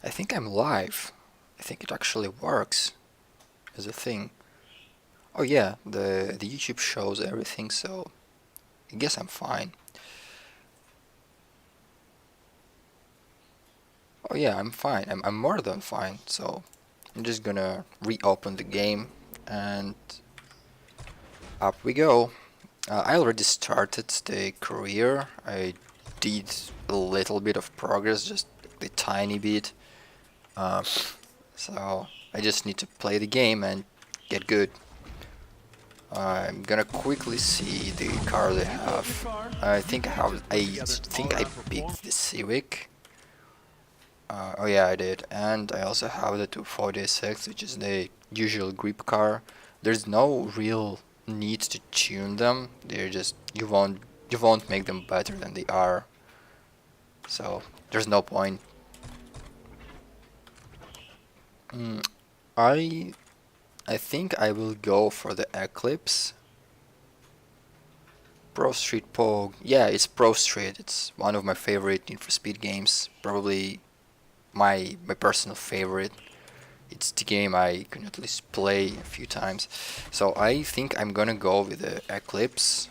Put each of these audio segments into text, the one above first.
I think I'm live. I think it actually works as a thing. Oh yeah, the YouTube shows everything, so I guess I'm fine. Oh yeah, I'm fine. I'm more than fine. So I'm just gonna reopen the game and up we go. I already started the career. I did a little bit of progress, just a tiny bit. Uh, so I just need to play the game and get good. I'm gonna quickly see the car they have. I think I picked the Civic. Oh yeah, I did, and I also have the 240SX, which is the usual grip car. There's no real need to tune them. They're just you won't make them better than they are. So there's no point. Mm, I I think I will go for the Eclipse. ProStreet Pogue. Yeah, it's ProStreet. It's one of my favorite Need for Speed games. Probably my personal favorite. It's the game I can at least play a few times. So I think I'm gonna go with the Eclipse.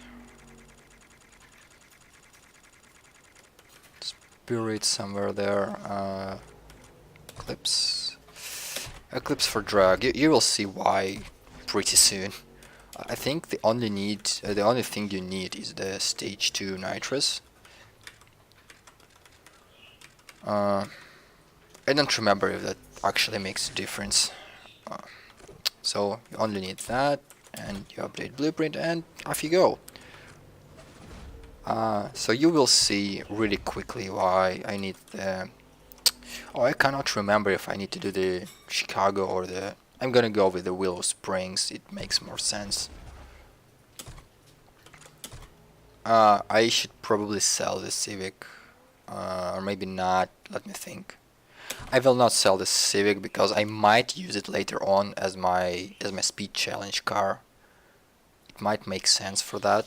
Spirit somewhere there. Eclipse. Eclipse for drag. You will see why pretty soon. I think the only thing you need is the stage 2 nitrous. Uh, I don't remember if that actually makes a difference. Uh, so you only need that, and you update blueprint, and off you go. So you will see really quickly why I need the... Oh, I cannot remember if I need to do the Chicago or the... I'm gonna go with the Willow Springs, it makes more sense. I should probably sell the Civic, or maybe not, let me think. I will not sell the Civic because I might use it later on as my speed challenge car. It might make sense for that.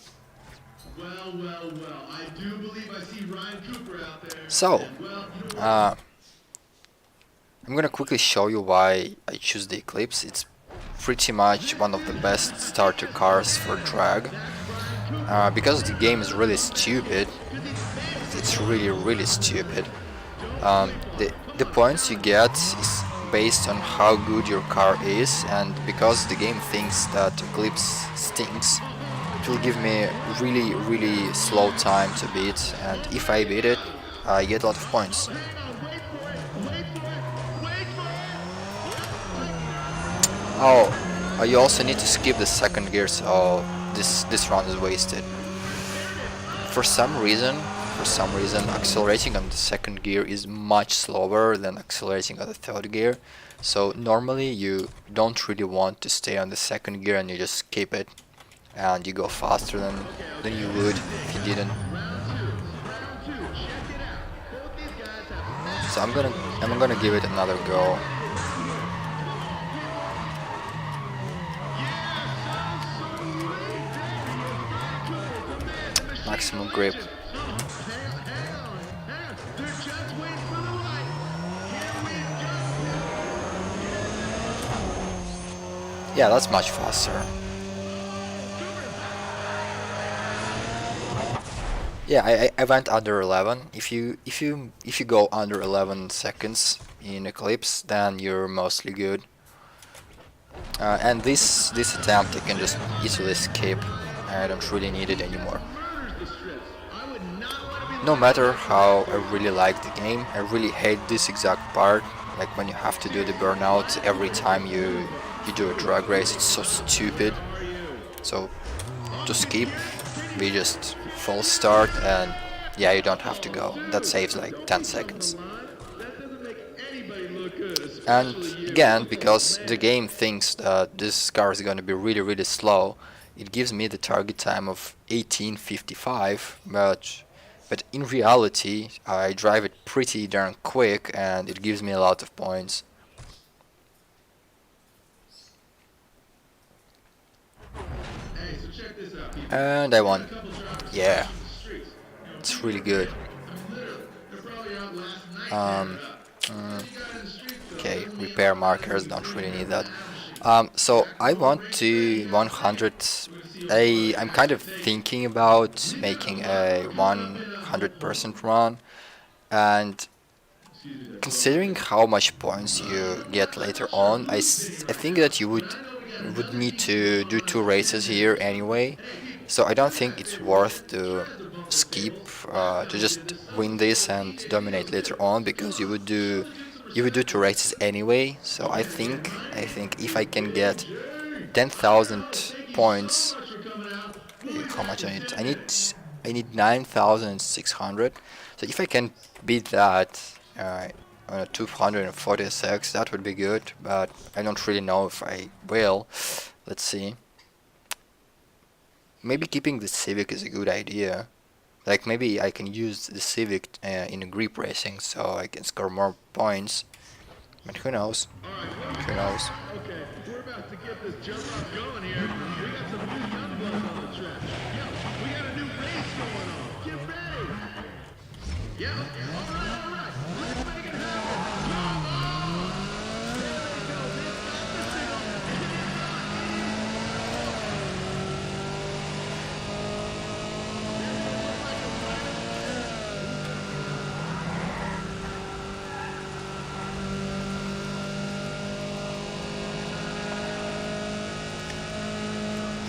Well. I do believe I see Ryan Cooper out there. So, And well, you know what? uh, I'm gonna quickly show you why I choose the Eclipse. It's pretty much one of the best starter cars for drag. Because the game is really stupid. It's really stupid. The points you get is based on how good your car is, and because the game thinks that Eclipse stinks, it will give me really slow time to beat, and if I beat it, I get a lot of points. Oh, you also need to skip the second gear, so this round is wasted. For some reason, accelerating on the second gear is much slower than accelerating on the third gear. So normally you don't really want to stay on the second gear and you just skip it, and you go faster than you would if you didn't. So I'm gonna give it another go. Maximum grip. Yeah, that's much faster. Yeah, I went under 11. If you go under 11 seconds in Eclipse, then you're mostly good. And this attempt I can just easily skip. I don't really need it anymore. No matter how I really like the game, I really hate this exact part. Like when you have to do the burnout every time you do a drag race. It's so stupid. So to skip, we just full start, and yeah, you don't have to go. That saves like 10 seconds. And again, because the game thinks that this car is gonna be really slow, it gives me the target time of 18:55, but in reality I drive it pretty darn quick and it gives me a lot of points. And I won. Yeah, it's really good. Um, What you got in the streets, though? Okay, Doesn't mean repair we're gonna markers, do don't really anything need on the that. battle sheet. So Back I to what want Rick and to Eddie had to say. 100. We're gonna see who further I'm has kind to of take it. thinking about We got a making lot a more coming up in our football. 100% run, and Excuse me there, folks. considering how much points Well, you looks get like a later much on, loose team I right think now. that you But I know we got would another need team to to go do on two to win races this. here So, anyway. hey, people, So I don't turn think that it's table over. worth to Tries to bump the skip table. That to sounds good. just It win sounds this so and dominate later easygoing. on, So come because on, fellas, do some you would do respect two for me. races anyway. So Go ahead again, I Ryan. think if I can get AJ. 10,000 Thank you so points. much for coming out. Okay, Really how glad much you I need? did it. I need 9,600. So if I can beat that on a 246, that would be good. But I don't really know if I will. Let's see. Maybe keeping the Civic is a good idea. Like maybe I can use the Civic in a grip racing, so I can score more points. But who knows? All right, what do we Who knows? got? Okay, we're about to get this jump off going here. We got some new young blood on the track. Yo, we got a new race going on. Get ready. Yeah, all right. Let's make it happen. Come on. There they go. They've got the signal. And it's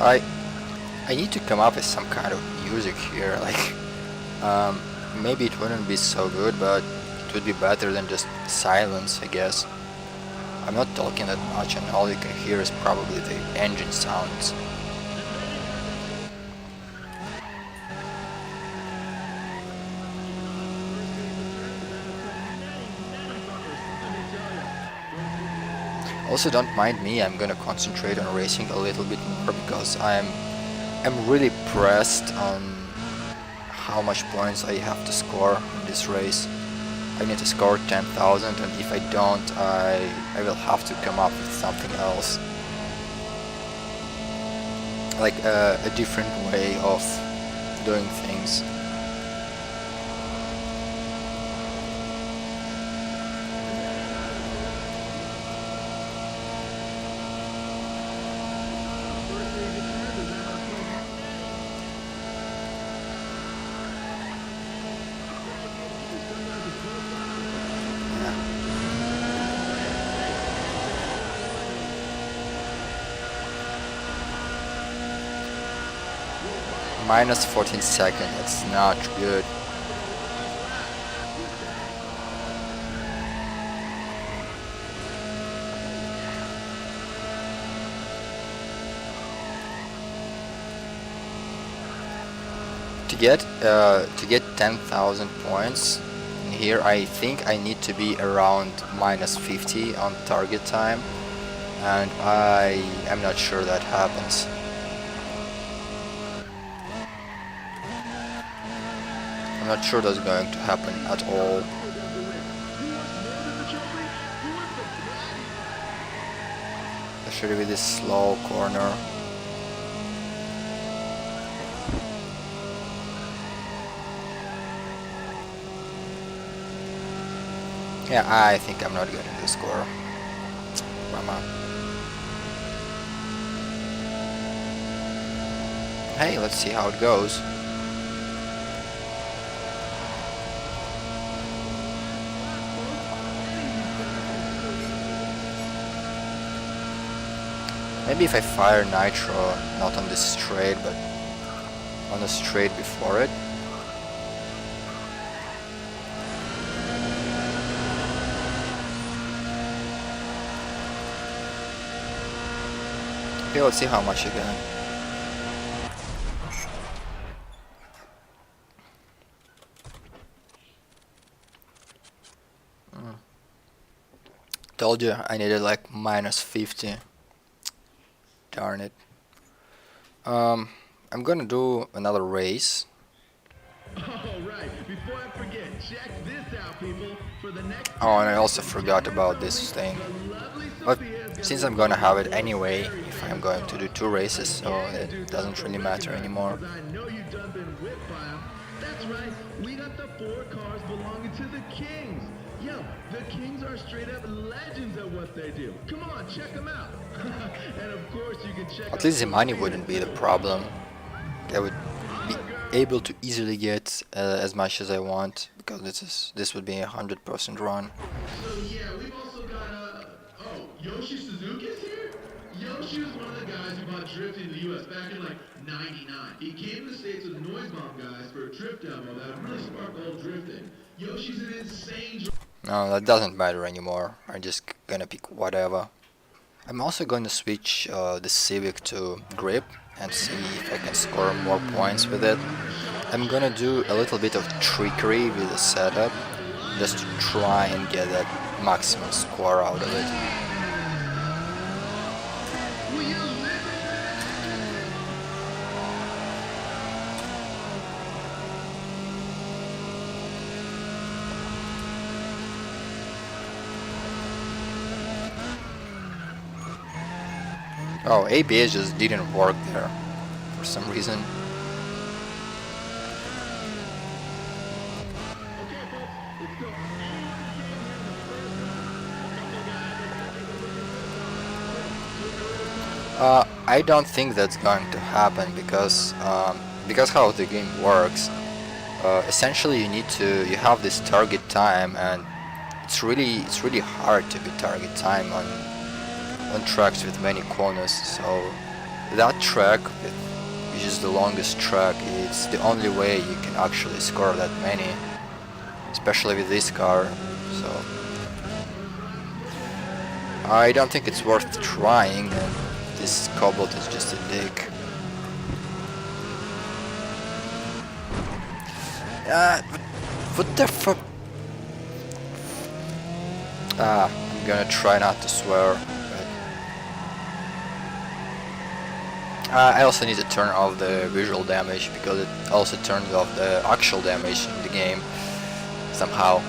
I I need to come up with some kind of music here. Like maybe it wouldn't be so good, but it would be better than just silence, I guess. I'm not talking that much, and all you can hear is probably the engine sounds. Also, don't mind me, I'm gonna concentrate on racing a little bit more because I'm really pressed on how much points I have to score in this race. I need to score 10,000, and if I don't, I will have to come up with something else. Like a different way of doing things. Minus 14 seconds, that's not good. To get 10,000 points in here, I think I need to be around minus 50 on target time, and I am not sure that happens. I'm not sure that's going to happen at all. Especially with this slow corner. Yeah, I think I'm not getting the score. Mama. Hey, let's see how it goes. Maybe if I fire nitro, not on this straight, but on the straight before it. Okay, let's see how much again. Told you I needed like minus 50. Darn it. I'm gonna do another race. Alright, before I forget, check this out, people. For the next Oh, and I also forgot about this thing. But since I'm gonna have it anyway, if I'm going to do two races, so it doesn't really matter anymore. I know you done been whipped by 'em. That's right, we got the 4 cars belonging to the Kings. Yo, the Kings are straight up legends at what they do. Come on, check them out. And of course, you can check At out least the money wouldn't be the problem. I would be able to easily get as much as I want because this would be 100% run. So yeah, we've also got Yoshi Suzuki's here? Yoshi was one of the guys who bought Drift in the US back in like 99. He came to the States with the Noise Bomb guys for a Drift demo that really sparked all drifting. Yoshi's an insane No, that doesn't matter anymore. I'm just gonna pick whatever. I'm also going to switch the Civic to grip and see if I can score more points with it. I'm gonna do a little bit of trickery with the setup just to try and get that maximum score out of it. Oh, ABS just didn't work there for some reason. I don't think that's going to happen because how the game works. Essentially, you have this target time, and it's really hard to beat target time on tracks with many corners. So that track, which is the longest track, it's the only way you can actually score that many, especially with this car. So I don't think it's worth trying, and this Cobalt is just a dick. What the fuck? I'm gonna try not to swear. I also need to turn off the visual damage because it also turns off the actual damage in the game somehow.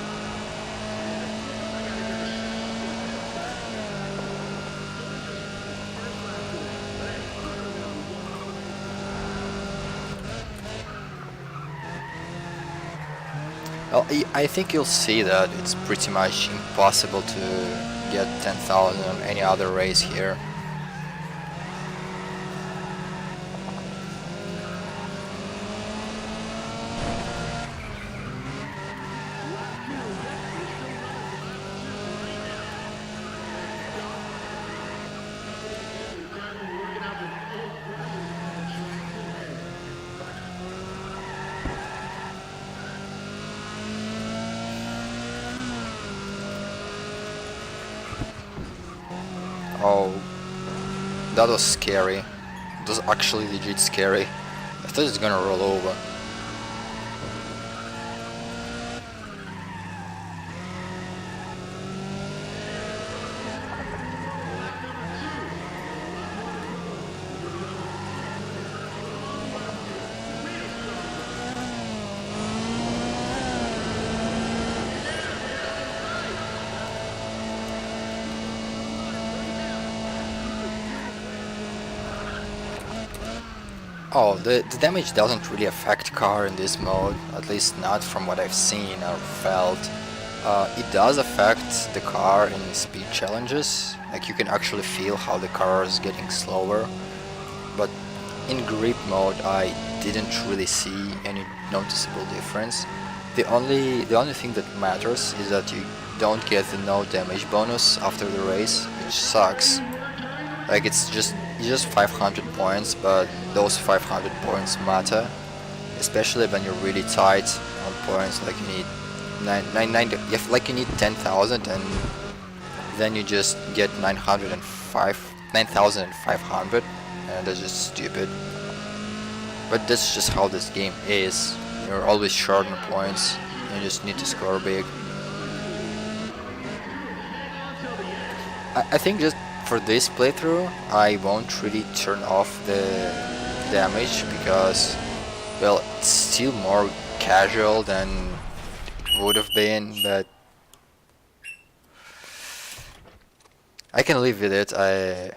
Well, I think you'll see that it's pretty much impossible to get 10,000 on any other race here. Oh, that was scary. It was actually legit scary. I thought it's gonna roll over. Oh, the damage doesn't really affect car in this mode, at least not from what I've seen or felt. It does affect the car in speed challenges, like you can actually feel how the car is getting slower, but in grip mode I didn't really see any noticeable difference. The only thing that matters is that you don't get the no damage bonus after the race, which sucks. Like it's just 500 points, but those 500 points matter, especially when you're really tight on points. Like you need like you need 10,000, and then you just get 9,500, and that's just stupid. But that's just how this game is. You're always short on points. You just need to score big. I think just for this playthrough, I won't really turn off the damage because, well, it's still more casual than it would have been, but I can live with it. I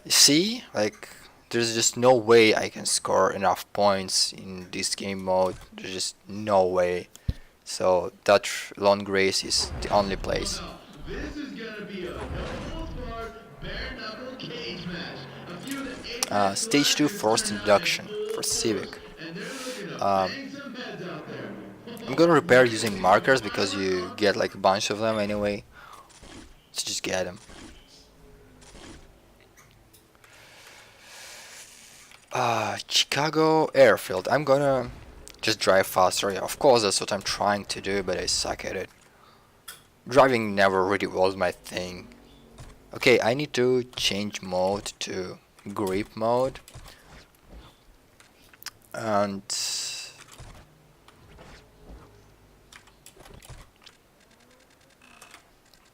see, like, there's just no way I can score enough points in this game mode. There's just no way. So that long race is the only place. Stage 2 forced induction for Civic. Um, I'm gonna repair using markers because you get like a bunch of them anyway. Let's just get them. Chicago Airfield. I'm gonna just drive faster. Yeah, of course that's what I'm trying to do, but I suck at it. Driving never really was my thing. Okay, I need to change mode to grip mode. And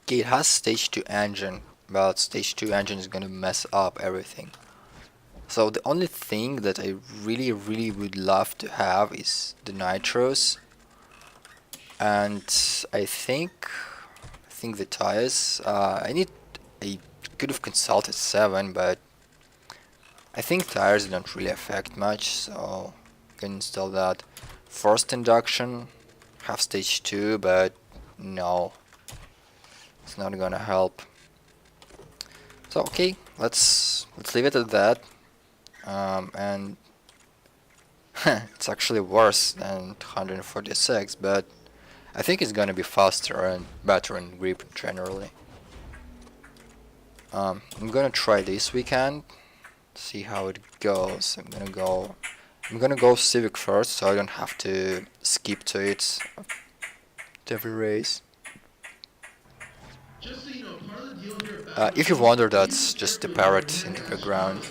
okay, it has stage 2 engine, but stage 2 engine is gonna mess up everything. So the only thing that I really would love to have is the nitros, and I think the tires. I could have consulted 7, but I think tires don't really affect much, so I can install that. Forced induction, have stage 2, but no, it's not gonna help. So okay, let's leave it at that. And it's actually worse than 146, but I think it's gonna be faster and better in grip generally. I'm gonna try this weekend, see how it goes. I'm gonna go Civic first, so I don't have to skip to it to every race. If you wonder, that's just the parrot in the background.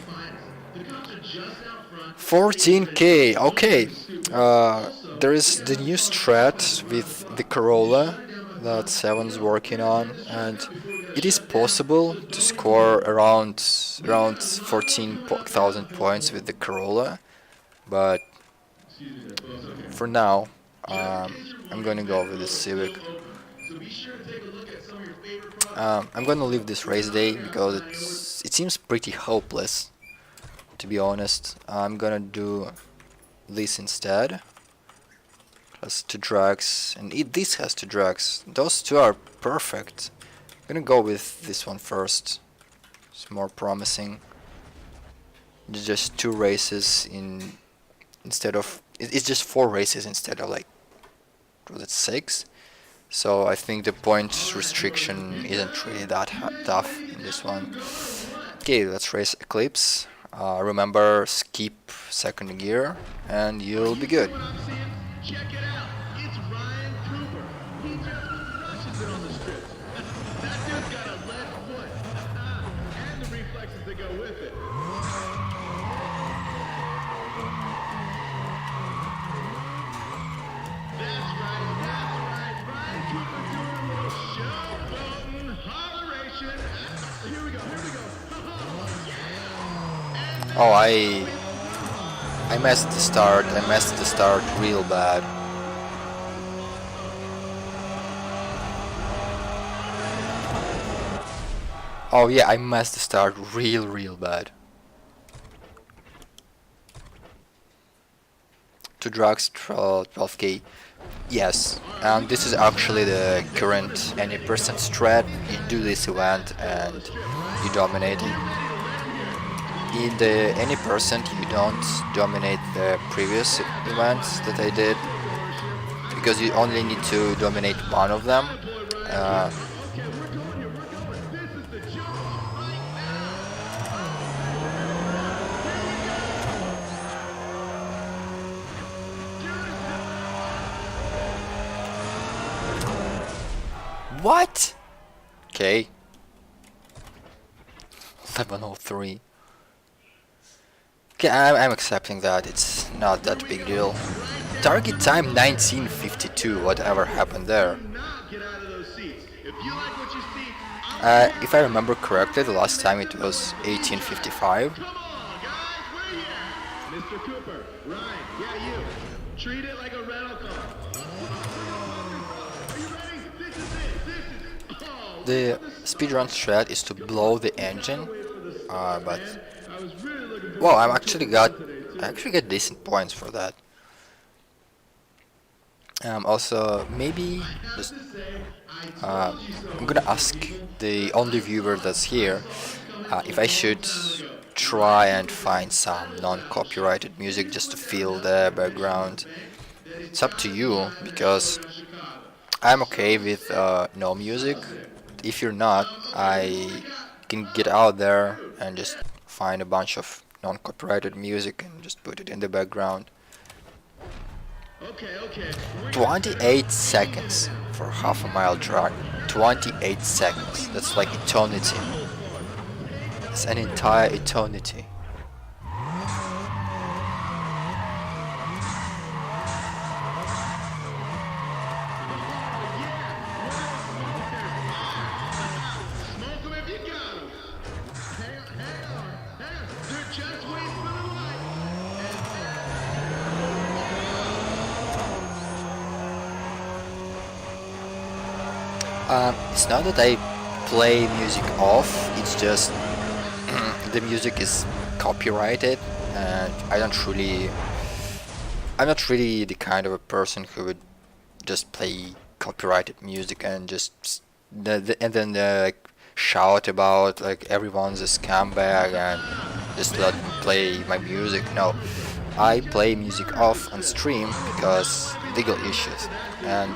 14K, okay. There is the new strat with the Corolla that Seven's working on, and it is possible to score around 14,000 points with the Corolla, but for now, I'm gonna go with the Civic. I'm gonna leave this race day because it seems pretty hopeless, to be honest. I'm gonna do this instead. Has 2 drags, and this has 2 drags. Those two are perfect. I'm gonna go with this one first. It's more promising. Just 2 races instead of it's just 4 races instead of like, was it 6? So I think the point restriction isn't really that tough in this one. Okay, let's race Eclipse. Remember, skip second gear and you'll be good. Check it out. It's Ryan Cooper. He just crushes it on the strips. That dude's got a lead foot. And the reflexes that go with it. That's right. Ryan Cooper doing a little showboating holleration. Here we go. Oh, I messed the start. I messed the start real bad. Oh yeah, I messed the start real bad. 2 drugs, 12k. Yes, and this is actually the current any percent strat. You do this event and you dominate it. In the any percent you don't dominate the previous events that I did, because you only need to dominate one of them. What? Okay. 1103. Okay, I'm accepting that. It's not that big deal. Target time 1952. Whatever happened there? If I remember correctly, the last time it was 1855. Mr. Cooper, Ryan, yeah, you. Treat it like a rental car. Are you ready? This is it. The speedrun strat is to blow the engine, but well, I actually get decent points for that. Also, maybe just I'm gonna ask the only viewer that's here if I should try and find some non-copyrighted music just to fill the background. It's up to you because I'm okay with no music. If you're not, I can get out there and just find a bunch of non-copyrighted music and just put it in the background. Okay, okay. We're gonna start 28 seconds for half a mile drive. 28 seconds. That's like eternity. It's an entire eternity. smoke them if you got them. Hang on. They're just waiting for the light. It's not that I play music off, it's just the music is copyrighted and I'm not really the kind of a person who would just play copyrighted music and just and then like shout about like everyone's a scumbag and just let me play my music. No, I play music off on stream because legal issues, and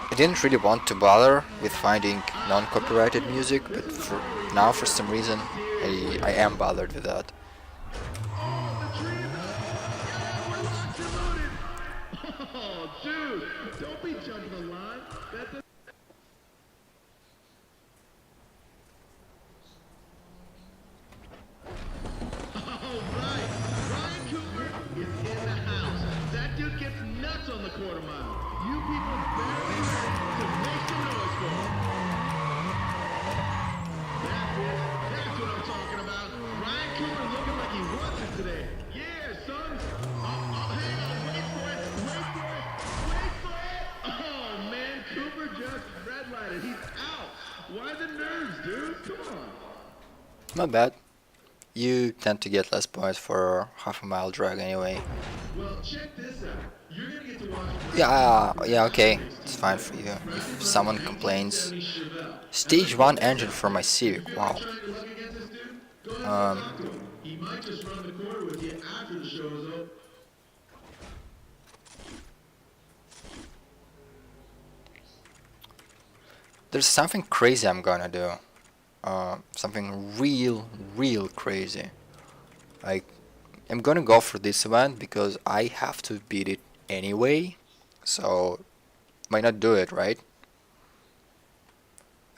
I didn't really want to bother with finding non-copyrighted music, but for now, for some reason, I am bothered with that. Oh, dude, don't be jumping the line. That's a... All right, Ryan Cooper is in the house. That dude gets nuts on the quarter mile. You people better be ready to make some noise for him. That's what I'm talking about. Ryan Cooper looking like he wants it today. Yeah, son. Hang on, wait for it. Oh, man, Cooper just redlighted. He's out. Why the nerves, dude? Come on. Not bad. You tend to get less points for half a mile drag anyway. Well, check this out. You're gonna get to watch Yeah, okay, it's fine for you. If someone complains, stage 1 engine for my Civic, wow. trying to luck against this dude. Go ahead and talk to him. He might just run the corner with you after the show is over. There's something crazy I'm gonna do. Something real crazy. Like, I'm gonna go for this event because I have to beat it anyway. So, why not do it, right?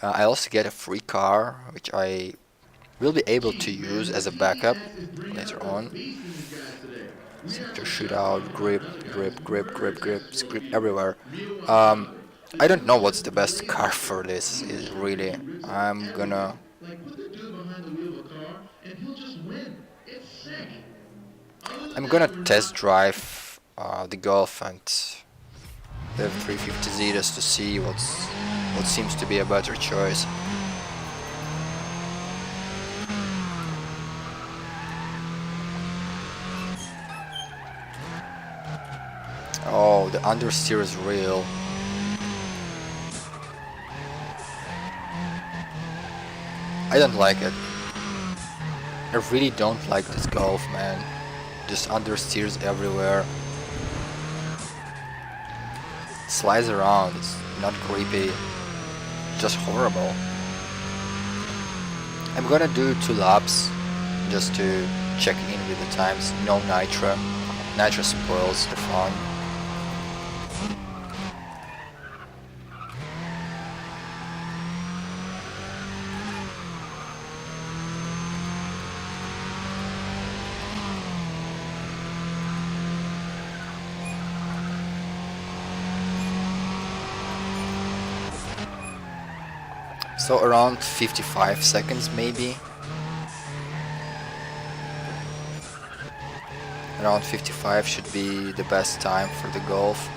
I also get a free car, which I will be able to use as a backup later on. Sector shootout, grip, grip everywhere. I don't know what's the best car for this. Is really. I'm gonna. Like, put the dude behind the wheel of a car, and he'll just win. It's sick. I'm gonna test drive the Golf and the 350Z just to see what seems to be a better choice. Oh, the understeer is real. I don't like it. I really don't like this Golf, man. Just understeers everywhere. Slides around, it's not creepy. Just horrible. I'm gonna do 2 laps just to check in with the times. No nitro. Nitro spoils the fun. So around 55 seconds maybe. Around 55 should be the best time for the Golf.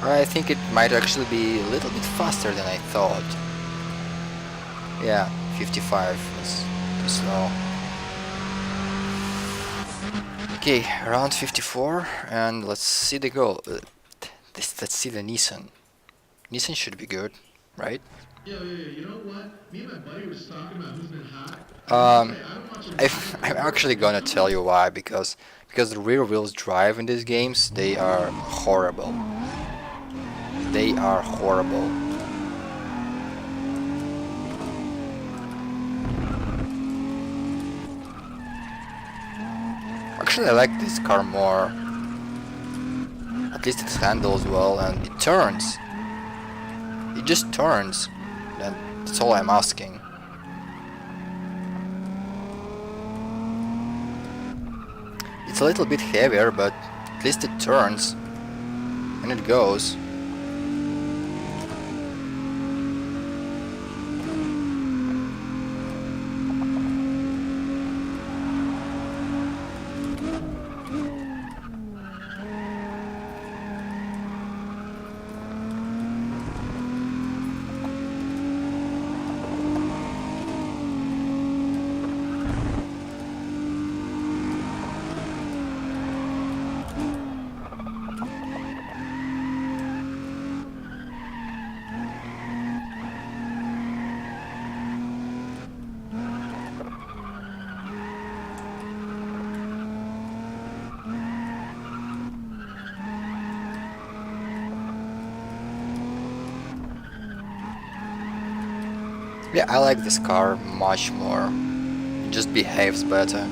I think it might actually be a little bit faster than I thought. Yeah, 55 is too slow. Okay, around 54, and let's see the goal. Let's see the Nissan. Nissan should be good, right? Yo, you know what? Me and my buddy was talking about who's been hot. I gotta Um, say, I don't watch I'm actually gonna tell you why, because the rear wheels drive in these games, they are horrible. They are horrible. Actually, I like this car more. At least it handles well and it turns. It just turns. And that's all I'm asking. It's a little bit heavier, but at least it turns. And it goes. Yeah, I like this car much more. It just behaves better.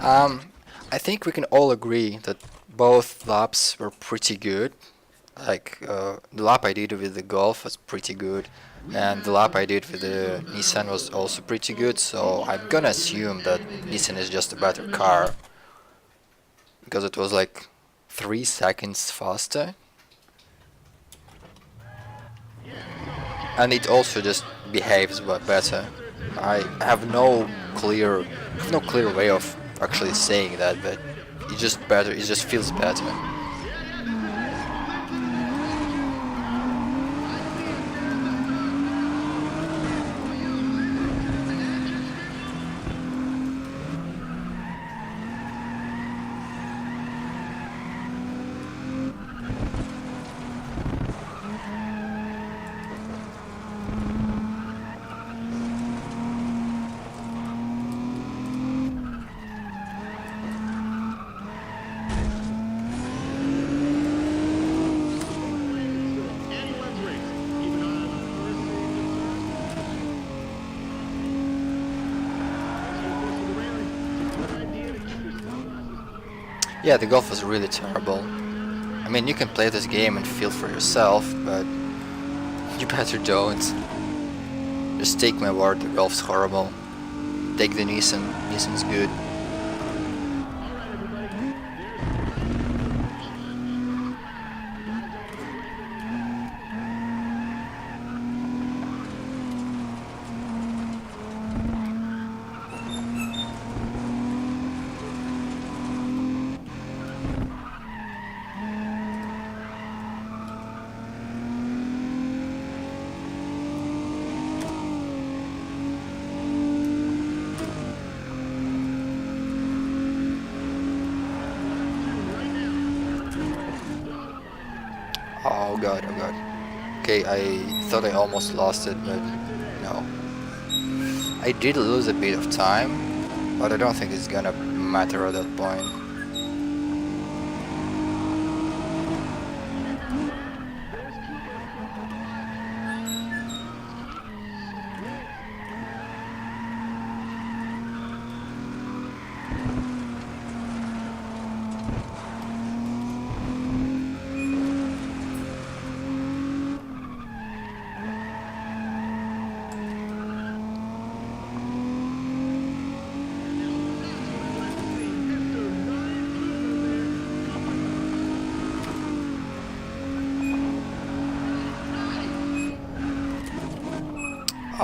Um, I think we can all agree that both laps were pretty good. Like, the lap I did with the Golf was pretty good, and the lap I did with the Nissan was also pretty good, so I'm gonna assume that Nissan is just a better car, because it was like 3 seconds faster, and it also just behaves better. I have no clear way of actually saying that, but it just better, it just feels better. Anyone's race, even on the first Yeah, the Golf was really terrible. I mean, you can play this game and feel for yourself, but you better don't. Just take my word, the Golf's horrible. Take the Nissan. Nissan's good. Oh god, oh god. Okay, I thought I almost lost it, but no. I did lose a bit of time, but I don't think it's gonna matter at that point.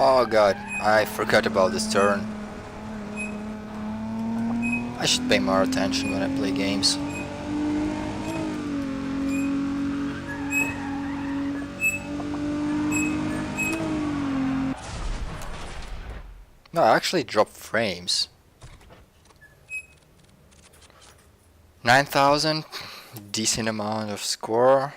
Oh god, I forgot about this turn. I should pay more attention when I play games. No, I actually dropped frames. 9,000, decent amount of score.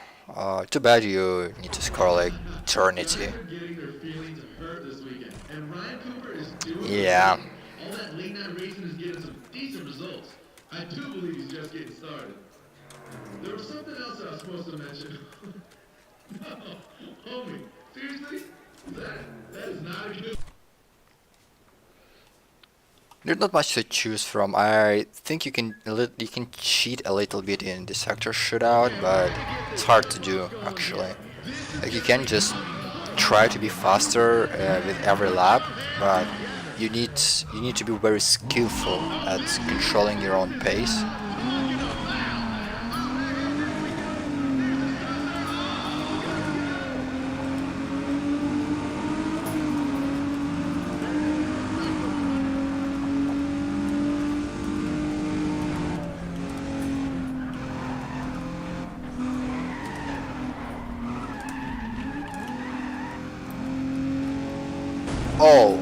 Too bad you need to score like eternity. Guys are getting their feelings hurt this weekend, and Ryan Cooper is doing Yeah. great. All that late night racing is getting some decent results. I do believe he's just getting started. There was something else I was supposed to mention. No, homie, seriously? That is not a good. There's not much to choose from. I think you can cheat a little bit in the sector shootout, but it's hard to do actually. Like you can just try to be faster with every lap, but you need to be very skillful at controlling your own pace. Oh,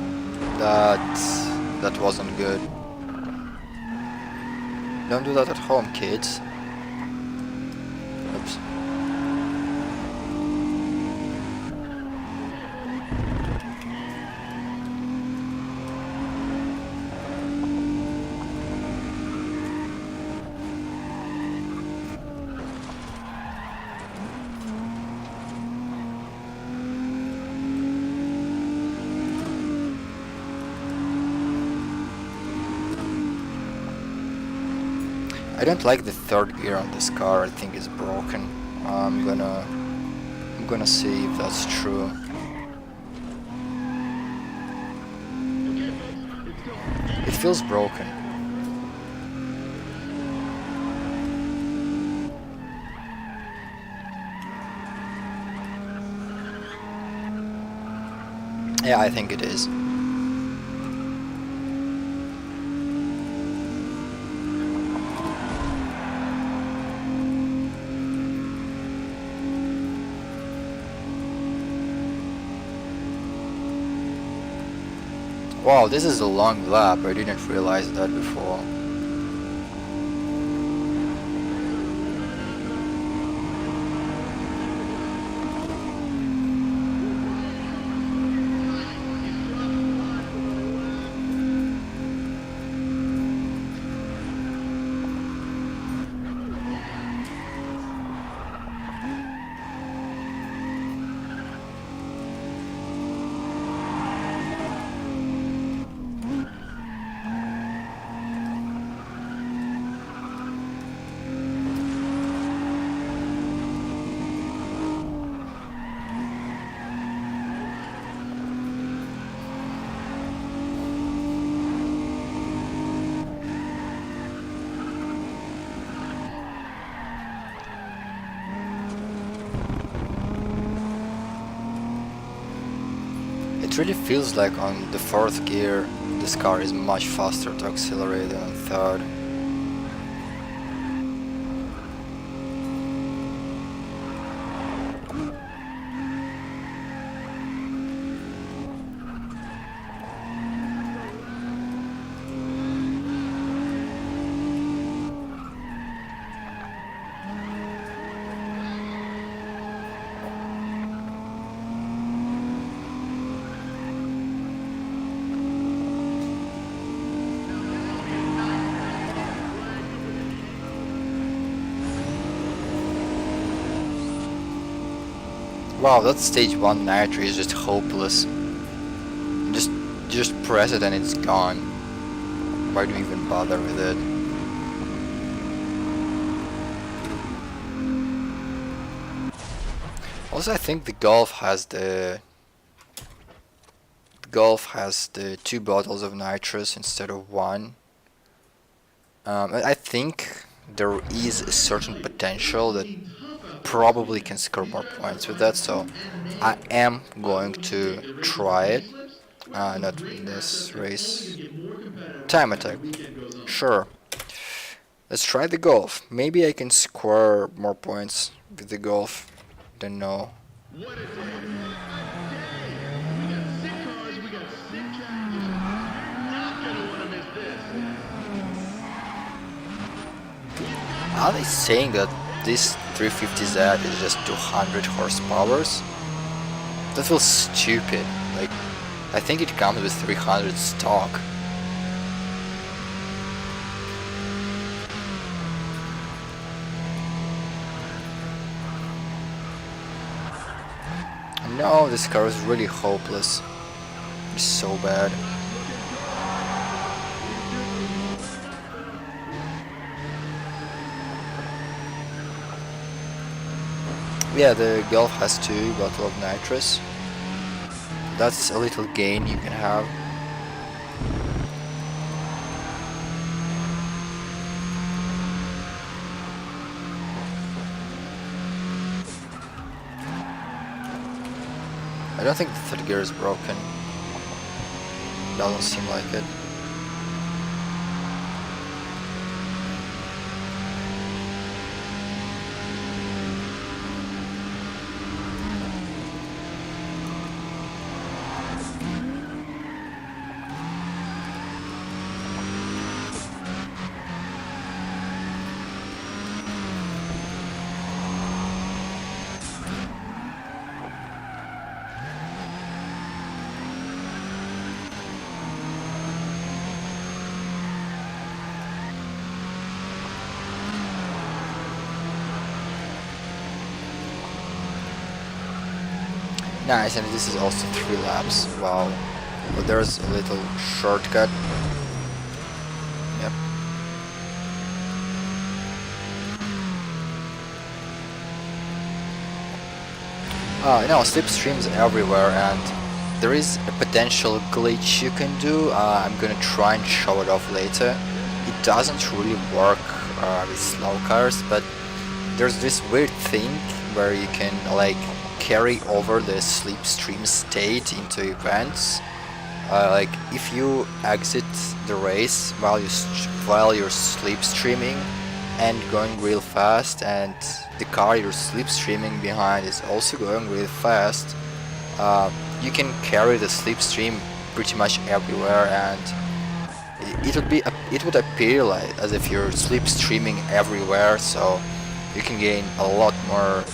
that wasn't good. Don't do that at home, kids. Oops. I don't like the third gear on this car. I think it's broken. I'm gonna see if that's true. It feels broken. Yeah, I think it is. Wow, this is a long lap. I didn't realize that before. It really feels like on the fourth gear this car is much faster to accelerate than on third. Wow, that stage 1 nitro is just hopeless. Just just press it and it's gone. Why do you even bother with it? Also, I think the Golf has the 2 bottles of nitrous instead of 1. I think there is a certain potential that probably can score more points with that, so I am going to try it. Not in this race. Get more competitive Time as the attack. weekend goes on. Sure. Let's try the golf. Maybe I can score more points with the golf. Don't know. What a day. A day. We got sick cars, we got sick track conditions. You're not going to want to miss this. Are they saying that this 350Z is just 200 horsepowers? That feels stupid. Like, I think it comes with 300 stock. No, this car is really hopeless. It's so bad. Yeah, the Golf has 2 bottle of nitrous. That's a little gain you can have. I don't think the third gear is broken. Doesn't seem like it. Nice, and this is also 3 laps. Wow. But there's a little shortcut. Yep. Slipstreams everywhere, and there is a potential glitch you can do. I'm gonna try and show it off later. It doesn't really work with slow cars, but there's this weird thing where you can like carry over the slipstream state into events. Like if you exit the race while you're slipstreaming and going real fast, and the car you're slipstreaming behind is also going real fast, you can carry the slipstream pretty much everywhere, and it would appear like as if you're slipstreaming everywhere. So you can gain a lot more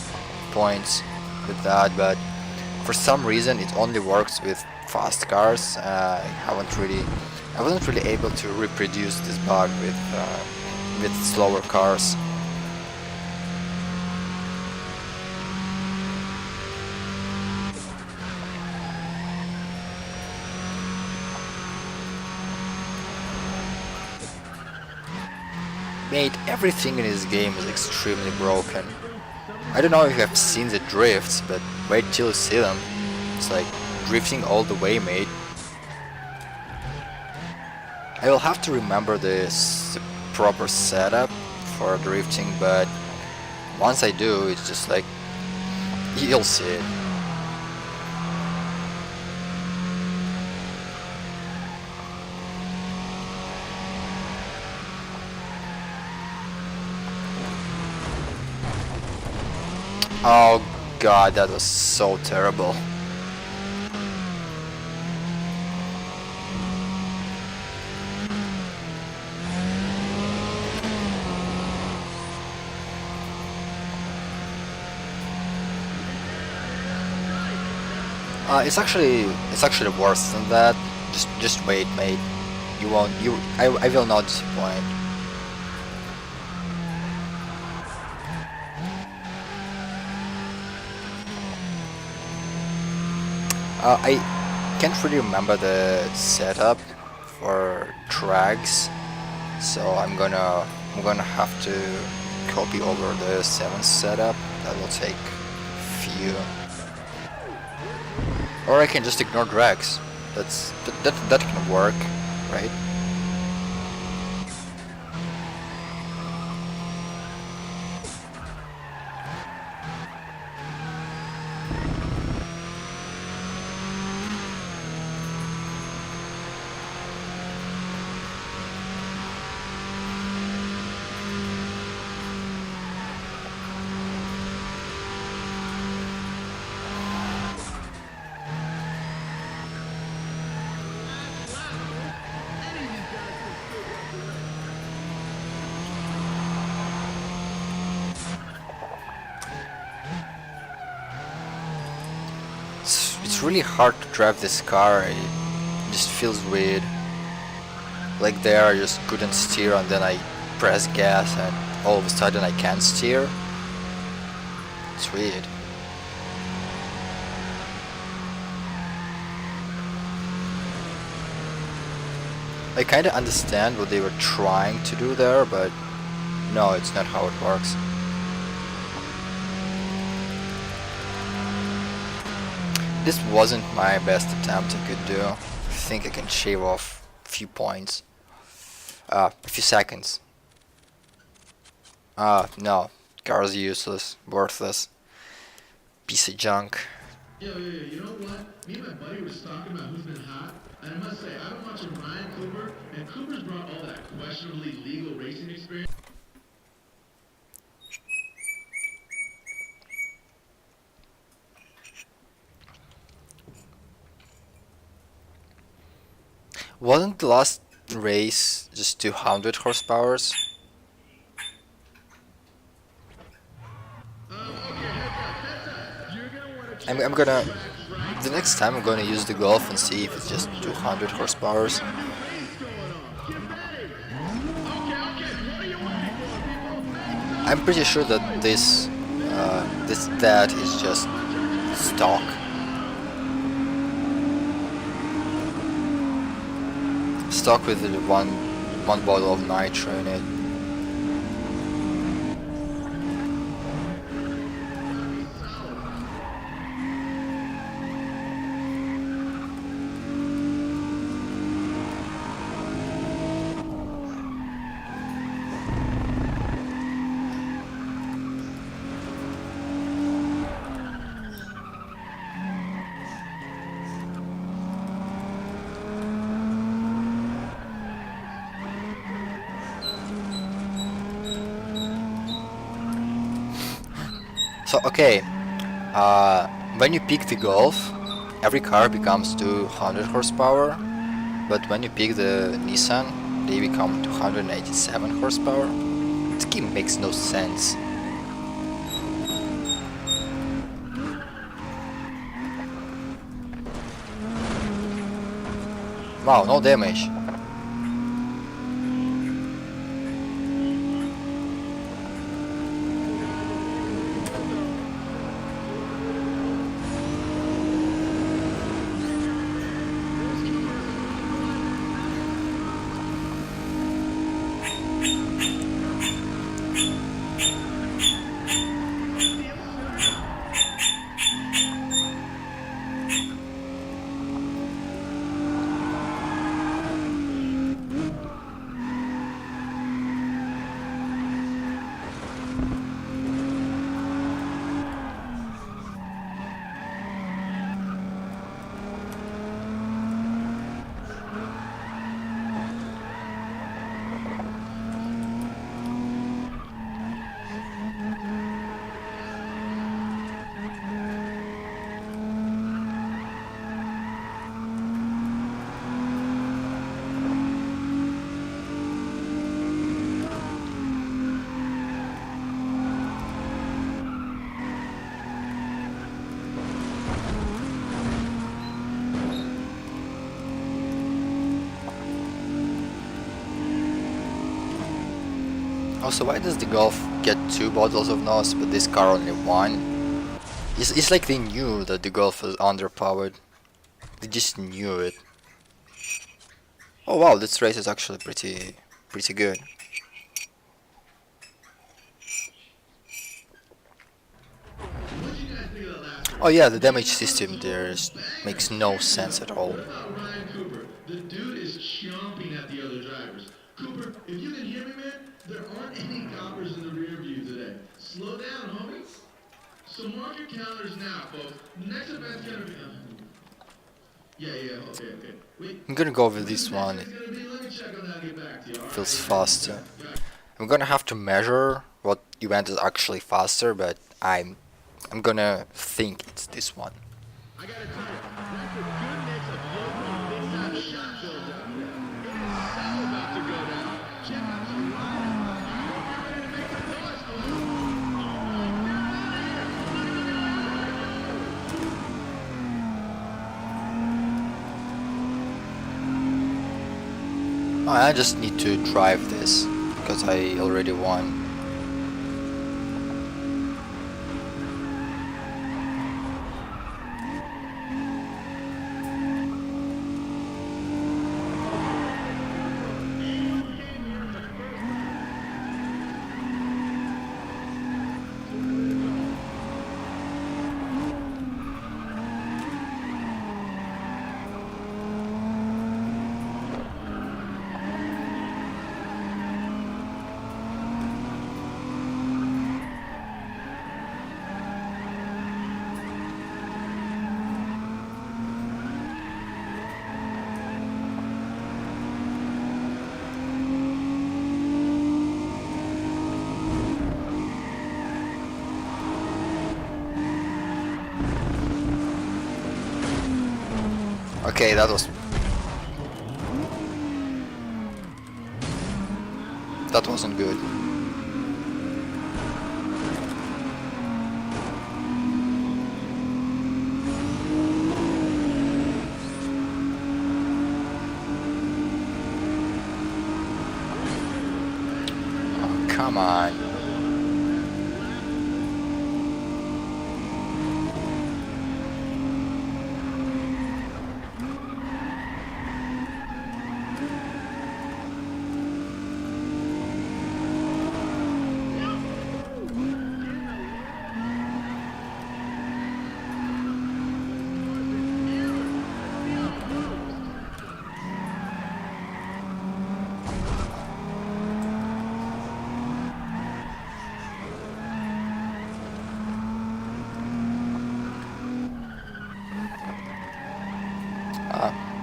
points with that, but for some reason it only works with fast cars. I wasn't really able to reproduce this bug with slower cars. Mate, everything in this game is extremely broken. I don't know if you have seen the drifts, but wait till you see them. It's like drifting all the way, mate. I will have to remember the proper setup for drifting, but once I do, it's just like, you'll see it. Oh god, that was so terrible. It's actually worse than that. Just wait, mate. I will not disappoint. I can't really remember the setup for drags, so I'm gonna have to copy over the 7th setup. That will take few, or I can just ignore drags. That can work, right? It's really hard to drive this car. It just feels weird. Like there, I just couldn't steer, and then I press gas, and all of a sudden I can steer. It's weird. I kinda understand what they were trying to do there, but no, it's not how it works. This wasn't my best attempt I could do. I think I can shave off a few points. A few seconds. No. Car's useless, worthless, piece of junk. Yo, you know what? Me and my buddy were talking about who's been hot, and I must say, I've been watching Ryan Cooper, and Cooper's brought all that questionably legal racing experience. Wasn't the last race just 200 horsepowers? I'm gonna... The next time I'm gonna use the Golf and see if it's just 200 horsepowers. I'm pretty sure that this stat is just stock. Stock with the one bottle of nitro in it. So okay, when you pick the Golf, every car becomes 200 horsepower, but when you pick the Nissan, they become 287 horsepower. This game makes no sense. Wow, no damage. Also, why does the Golf get 2 bottles of NOS, but this car only 1? It's like they knew that the Golf was underpowered. They just knew it. Oh wow, this race is actually pretty good. Oh yeah, the damage system there makes no sense at all. What about Ryan Cooper? The dude is chomping at the other drivers. Cooper, if you can hear me, man, there aren't any coppers in the rear view today. Slow down, homie. So mark your calendars now, folks. Next event's gonna be... okay. Wait. I'm gonna go with this one. It feels faster. I'm gonna have to measure what event is actually faster, but I'm gonna think it's this one. I gotta tell you, that's a good mix of local big time shot fills out there. It is so about to go down. Check out the ride. I hope you're ready to make some noise, folks. All right, get out of here. I just need to drive this because I already won. Okay, that wasn't good. Oh, come on.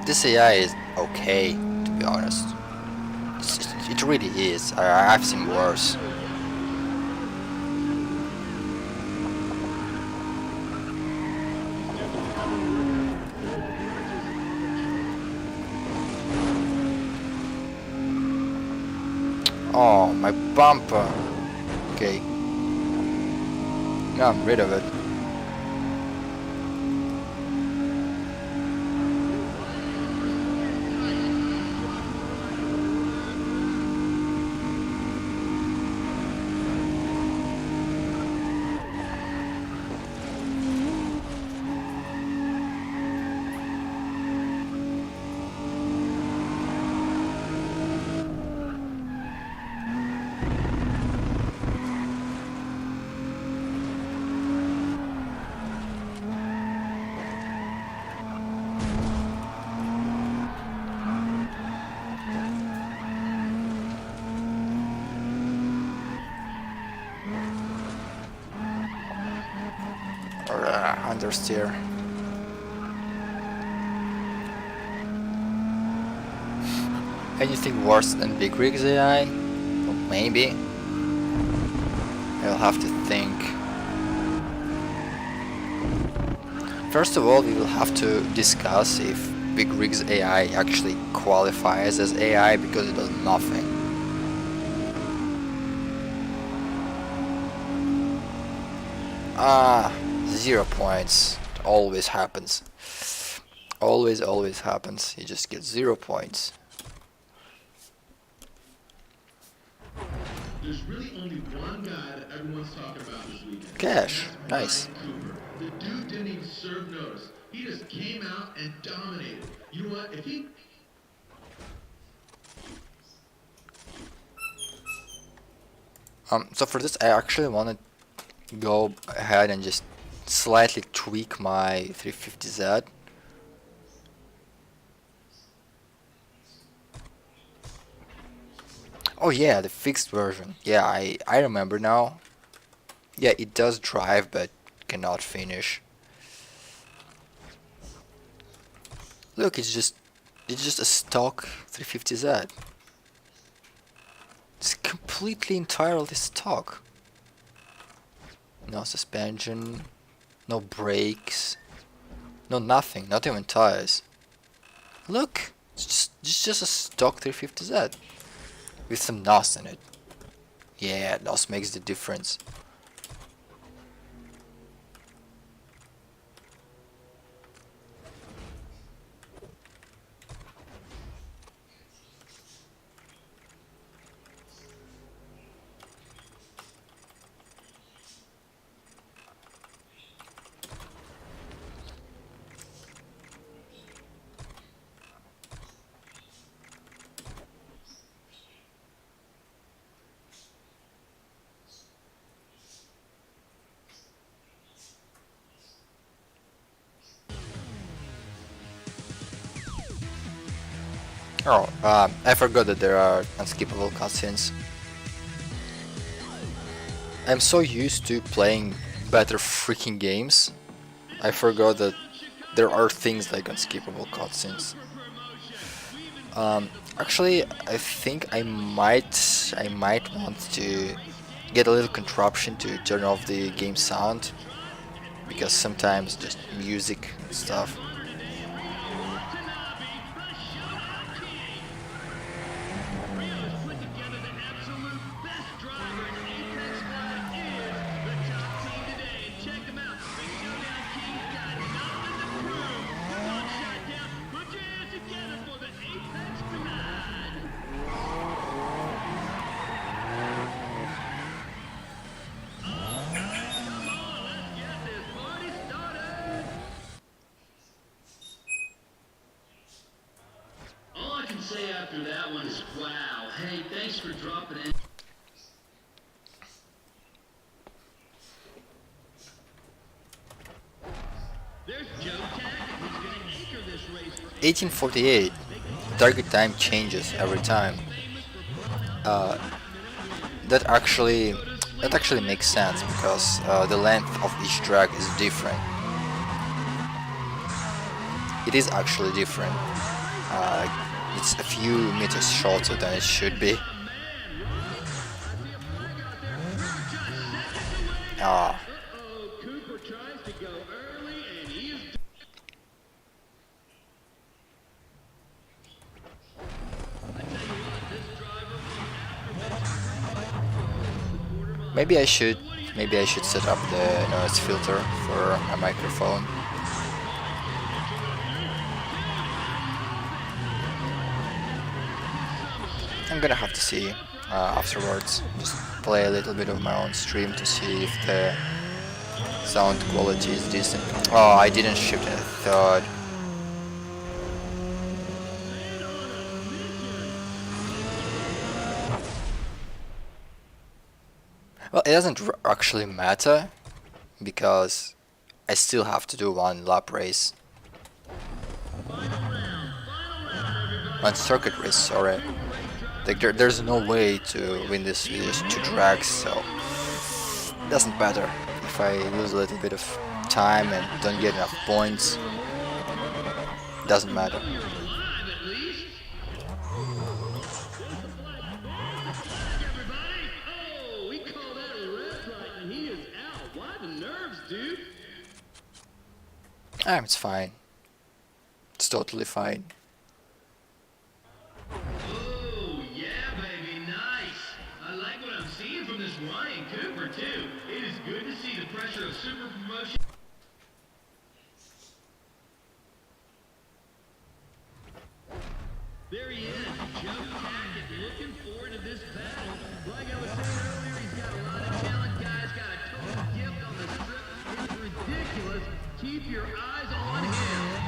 This AI is okay, to be honest. It really is. I've seen worse. Oh, my bumper. Okay. Now I'm rid of it. Understeer. Anything worse than Big Rig's AI? Well, maybe. I'll have to think. First of all, we will have to discuss if Big Rig's AI actually qualifies as AI because it does nothing. Ah, 0 points. It always happens. Always happens. You just get 0 points. There's really only one guy that everyone's talking about this weekend. Cash. And that's Nice. Ryan Cooper. The dude didn't even serve notice. He just came out and dominated. You know what? If he So for this, I actually want to go ahead and just slightly tweak my 350Z. Oh yeah, the fixed version. Yeah, I remember now. Yeah, it does drive, but cannot finish. Look, it's just a stock 350Z. It's completely entirely stock. No suspension, no brakes, no nothing, not even tires. Look, it's just a stock 350Z with some NOS in it. Yeah, NOS makes the difference. Oh, I forgot that there are unskippable cutscenes. I'm so used to playing better freaking games, I forgot that there are things like unskippable cutscenes. Actually, I think I might want to get a little contraption to turn off the game sound, because sometimes just music and stuff. All I can say after that one is wow. Hey, thanks for dropping in. There's Joe Tackett, who's going to anchor this race for 1848. Target time changes every time. Uh, that actually that actually makes sense because the length of each drag is different. It is actually different. It's a few meters shorter than it should be. Ah, Cooper tries to go early, and he is. maybe I should maybe I should set up the noise filter for my microphone. I'm gonna have to see afterwards. Just play a little bit of my own stream to see if the sound quality is decent. Oh, I didn't shift in a third. Well, it doesn't actually matter because I still have to do one lap race. One circuit race, sorry. Like there's no way to win this with just two drags, so it doesn't matter if I lose a little bit of time and don't get enough points. Doesn't matter. It's fine. It's totally fine. Oh, yeah, baby, nice. I like what I'm seeing from this Ryan Cooper, too. It is good to see the pressure of super promotion. There he is, Joe Tackett, looking forward to this battle. Like I was saying earlier, he's got a lot of talent, guys, got a total gift on the strip. It's ridiculous. Keep your eyes on him.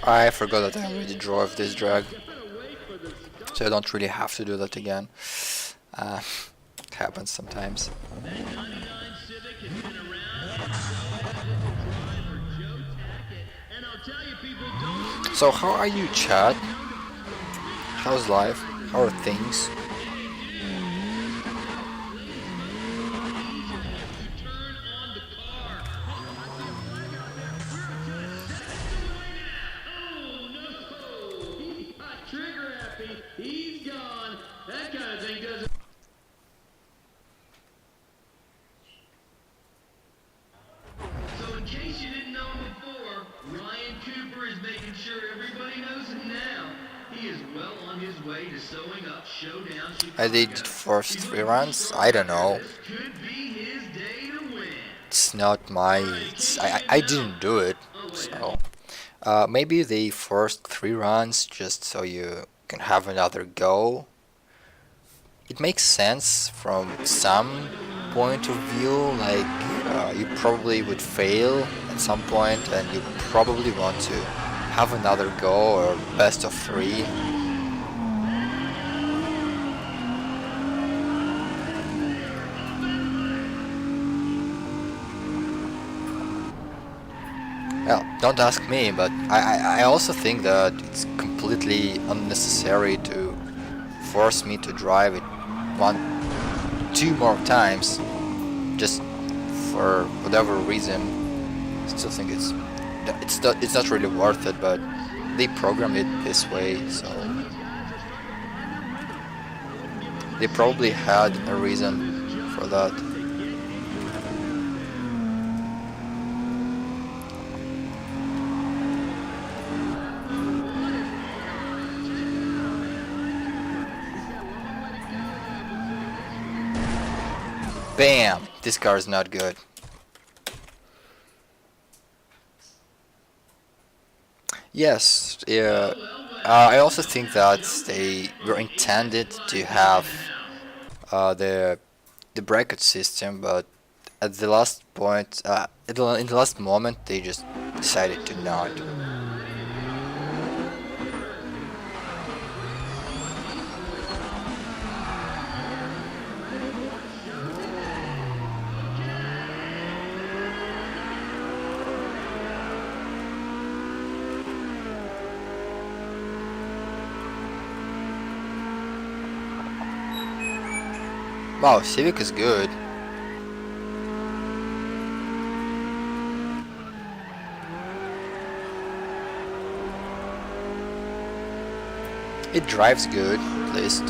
I forgot that I already drove this drag, so I don't really have to do that again. It happens sometimes. So how are you, chat? How's life? How are things? happy. He's gone. That kind of thing doesn't. So in case you didn't know him before, Ryan Cooper is making sure everybody knows him now. He is well on his way to sewing up Showdown I Chicago. did first 3 runs. I don't know. This could be his day to win. It's not my. I didn't do it. So maybe the first 3 runs just so you can have another go. It makes sense from some point of view. Like you probably would fail at some point, and you probably want to have another go or best of 3. Well, don't ask me, but I also think that it's completely unnecessary to force me to drive it 2 more times just for whatever reason. I still think it's not really worth it, but they programmed it this way, so they probably had a reason for that. Bam! This car is not good. Yes, yeah. I also think that they were intended to have the bracket system, but at the last point, in the last moment, they just decided to not. Wow, Civic is good. It drives good, at least.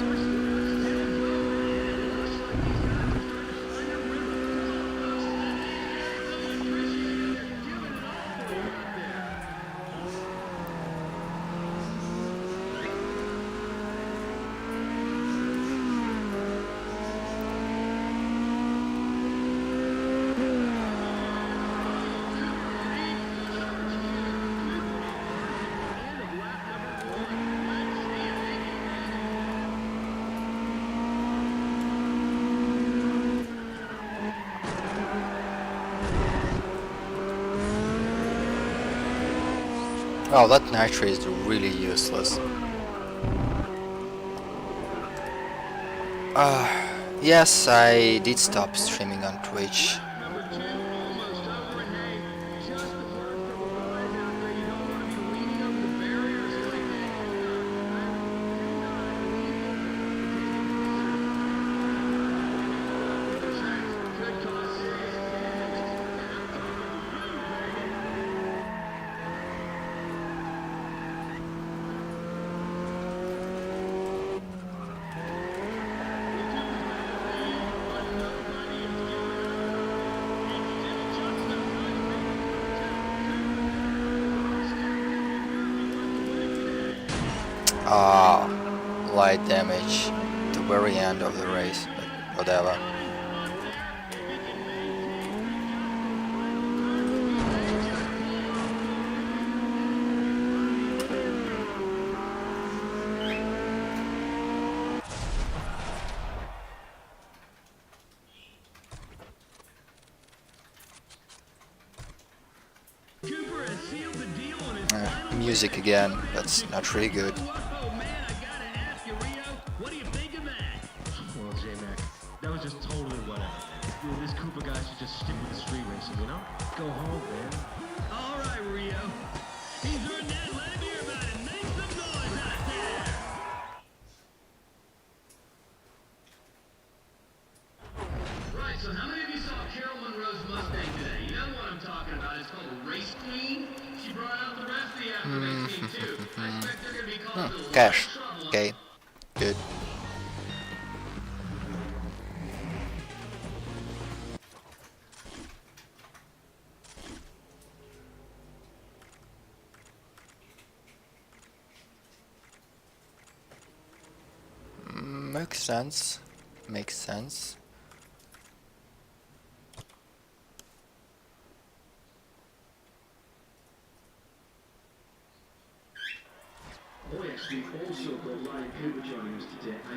Oh, that nitro is really useless. Yes, I did stop streaming on Twitch. Number 2 almost over, and hey, just the part for the boys out there. You don't want to be leaning over the barriers like that. Could cause serious Light damage at the very end of the race, but whatever. Cooper has sealed the deal on his final Music again, that's not really good. Oh man, I gotta ask you, Rio, what do you think of that? Well, J-Mac, that was just totally whatever. This Cooper guy should just stick with the street racing, you know? Go home, man. All right, Rio. He's earned that. Let him hear about it. Make some noise out there. Right, so how many of you saw Carol Monroe's Mustang today? You know what I'm talking about. It's called a Race Queen. She brought out the rest of the Afro Race team, too. I expect they're going to be causing a lot of Cash. trouble. Okay. Good. Makes sense. Makes sense. Oh yes, we've also got Ryan Cooper joining us today. I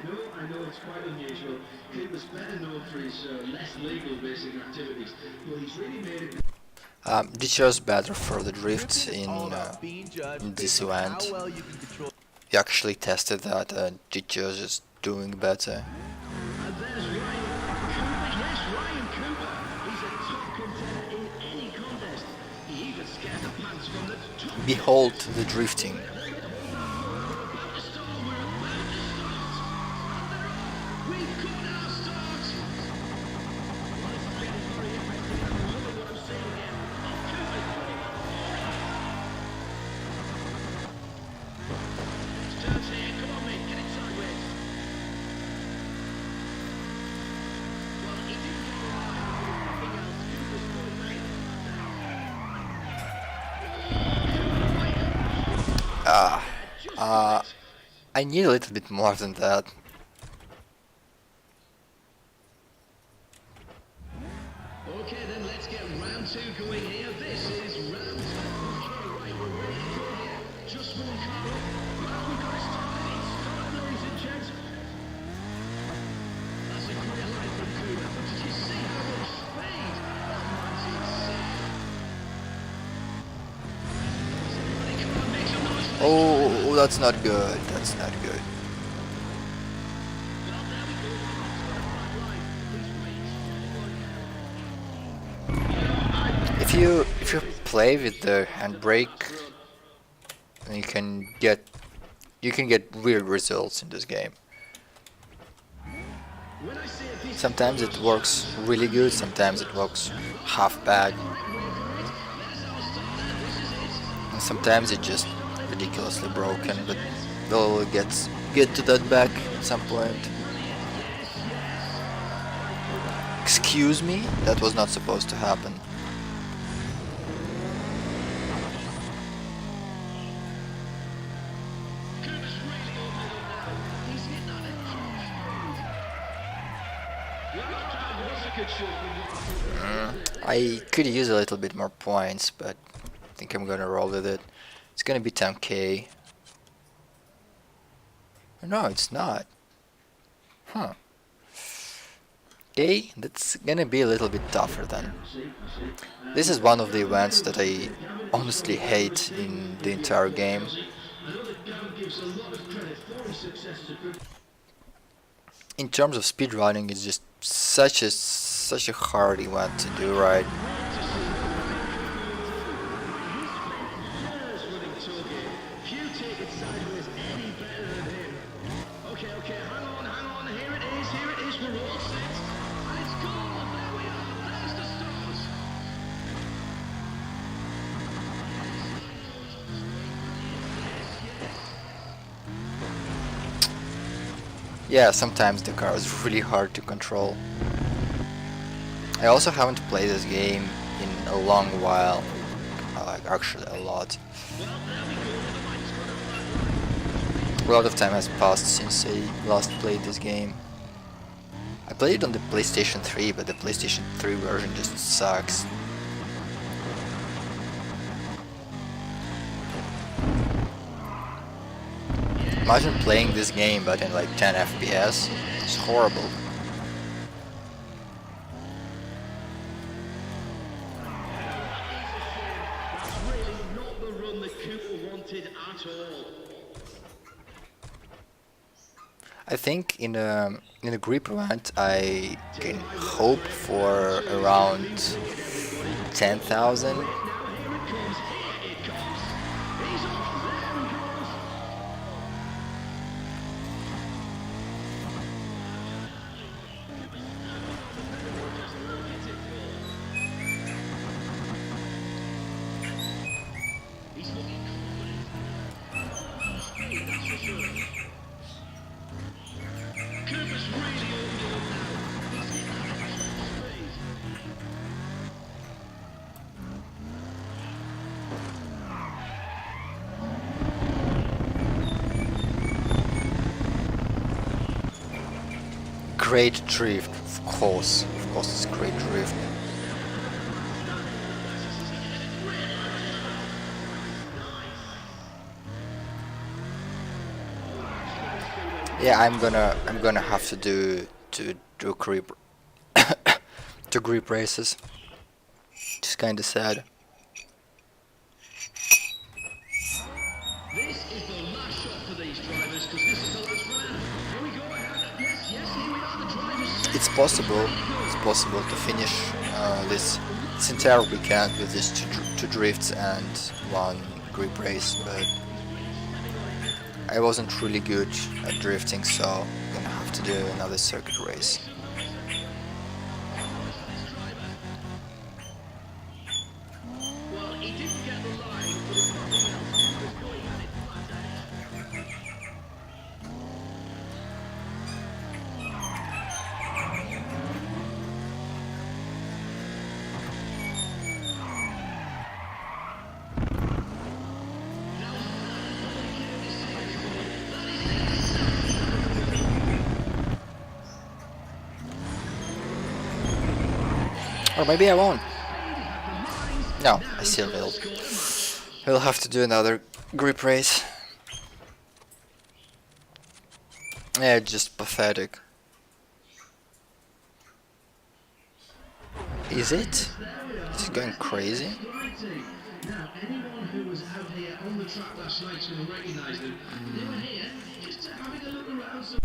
know it's quite unusual. Cooper's better known for his less legal racing activities, but he's really made it. This shows better for the drift All about being judged in this based on how event. well you can control. We actually tested that and it shows is doing better. And there's Ryan Cooper. Yes, Ryan Cooper. He's a top contender in any contest. He even scares the pants from the top. Behold the drifting. We've got our start. Starts here. Come on, mate. Get it sideways. Well, he didn't go anything else. Cooper's going, mate. I need a little bit more than that. Okay, then let's get round two going here. This is round two. Okay, right, we're ready to go here. Just one car up. Well, we've got to start it. It's started, ladies and gents. That's a great line from Cooper. Did you see how much speed? That man's insane. Somebody come on, make some noise. Oh, that's not good. That's not good. Well, there we go. Right line. Please wait. If you play with the handbrake, then you can get weird results in this game. When I say a piece Sometimes it works really good, sometimes it works half bad, and sometimes it's just ridiculously broken. But we'll get to that back at some point. Excuse me, that was not supposed to happen. Cooper's really opened it up now. He's hit that at half speed. Well, that was a good shot from Cooper. I could use a little bit more points, but I think I'm gonna roll with it. It's gonna be 10k. No, it's not. Huh. Okay, that's gonna be a little bit tougher then. This is one of the events that I honestly hate in the entire game. In terms of speedrunning, it's just such a hard event to do right. Few take it sideways any better than him. Okay, hang on, here it is, we're all set. And it's gone, there we are, there's the stars. Yeah, sometimes the car is really hard to control. I also haven't played this game in a long while, like actually a lot. A lot of time has passed since I last played this game. I played it on the PlayStation 3, but the PlayStation 3 version just sucks. Imagine playing this game but in like 10 FPS. It's horrible. That's really not the run that Cooper wanted at all. I think in a grip event I can hope for around 10,000. Now here it comes, here it comes. He's off, there he goes. He's looking confident. Speed, that's for sure. great drift, of course it's great drift. Yeah, I'm gonna have to do grip to grip races. Just kind of sad. This is the last shot for these drivers because this is the last round. Here we go. Yes, yes, here we are. The drivers set. It's possible. It's possible to finish this entire weekend with just two drifts and one grip race, but I wasn't really good at drifting, so I'm gonna have to do another circuit race. Well, he didn't get the line, but it's not the else. He was going at it flat out. Or maybe I won't. No, I still will. We'll have to do another grip race. Yeah, just pathetic. Is it? Is it going crazy? Now, anyone who was out here on the track last night's going to recognise them. They were here just having a look around. So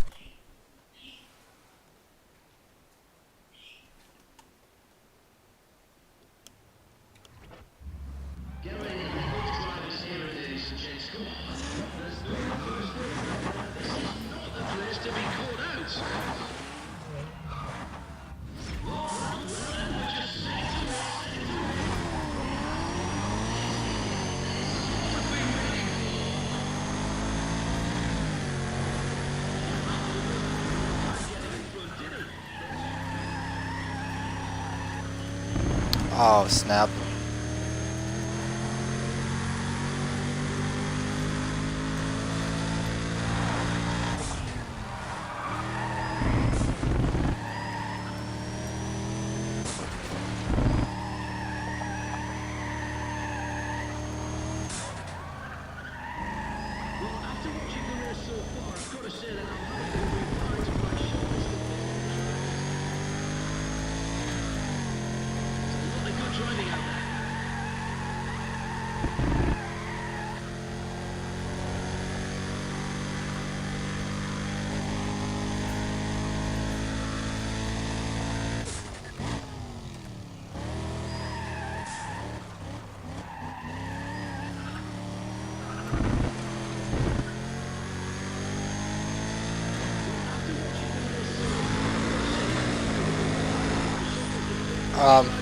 get ready, both drivers here, ladies and gents. Come on. This is not the place to be caught out. Oh, snap.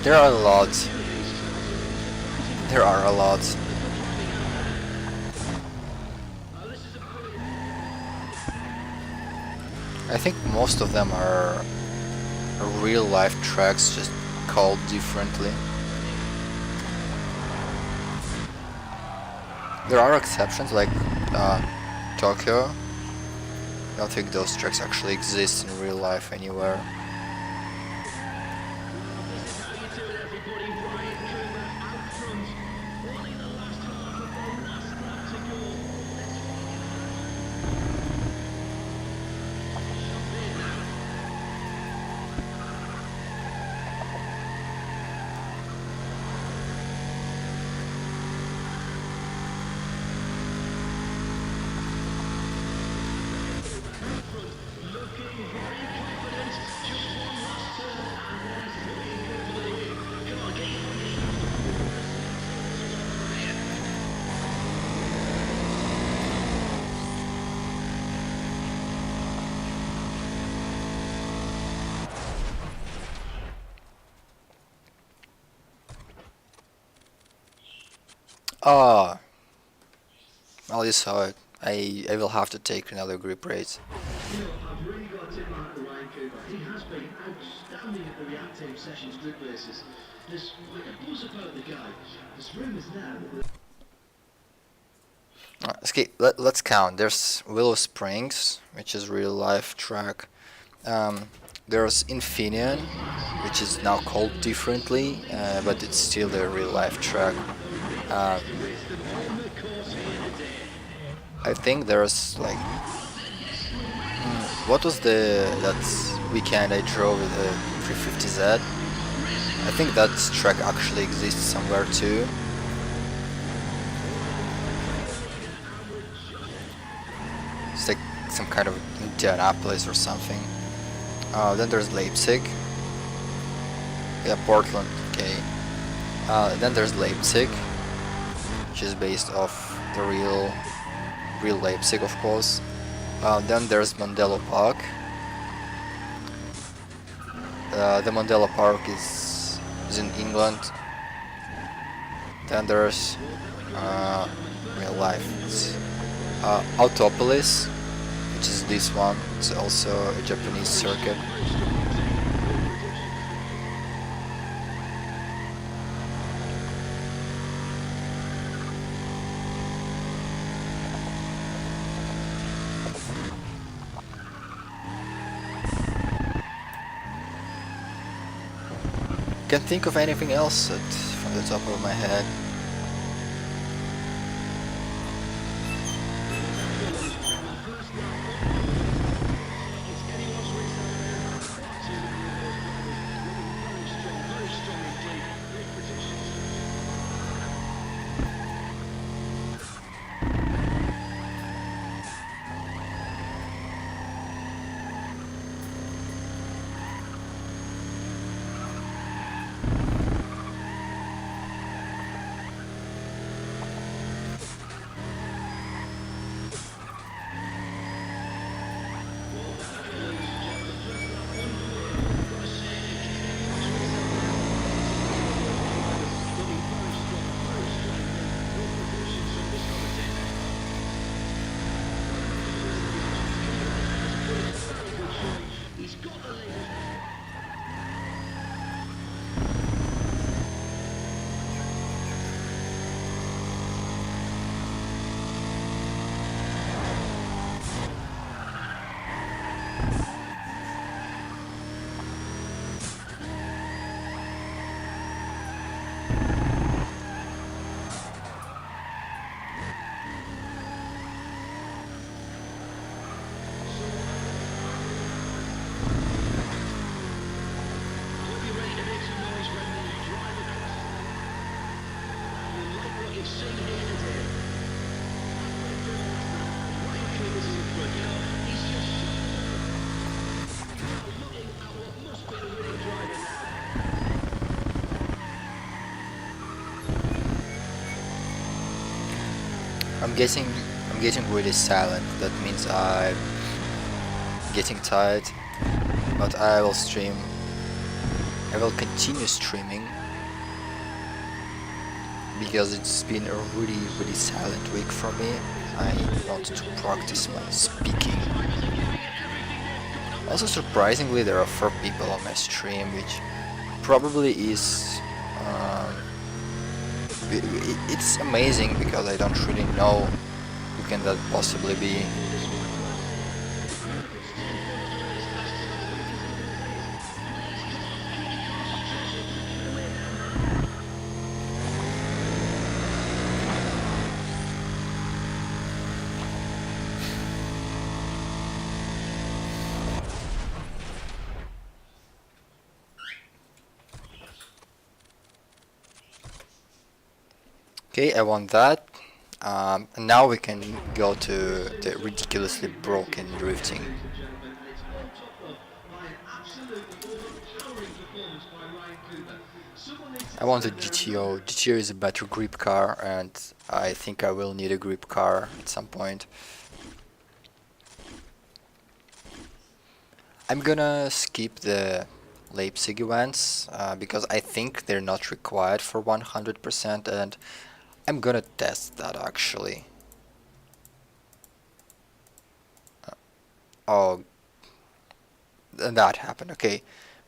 There are a lot. There are a lot. I think most of them are real life tracks, just called differently. There are exceptions like Tokyo. I don't think those tracks actually exist in real life anywhere. Ah, well, you saw it. I will have to take another grip race. You know, I've really got to tip my hat to Ryan Cooper. He has been outstanding at the React Team Sessions group races. There's like a buzz about the guy. There's rumours now that Okay, let's count. There's Willow Springs, which is real life track. Um, there's Infineon, which is now called differently, but it's still a real life track. Uh, I think there's like, what was that weekend I drove the 350Z? I think that track actually exists somewhere too. It's like some kind of Indianapolis or something. Then there's Leipzig. Yeah, Portland. Okay. Then there's Leipzig, which is based off the real Leipzig, of course. Then there's Mandela Park. The Mandela Park is in England. Then there's real life. It's Autopolis, which is this one. It's also a Japanese circuit. Can't think of anything else from the top of my head. I'm getting really silent. That means I'm getting tired. But I will stream. I will continue streaming because it's been a really silent week for me. I want to practice my speaking. Also, surprisingly, there are 4 people on my stream, which probably is. It's amazing because I don't really know who can that possibly be. Okay, I want that. And now we can go to the ridiculously broken drifting. I want a GTO. GTO is a better grip car, and I think I will need a grip car at some point. I'm gonna skip the Leipzig events because I think they're not required for 100%, and I'm gonna test that actually. Oh, that happened. Okay,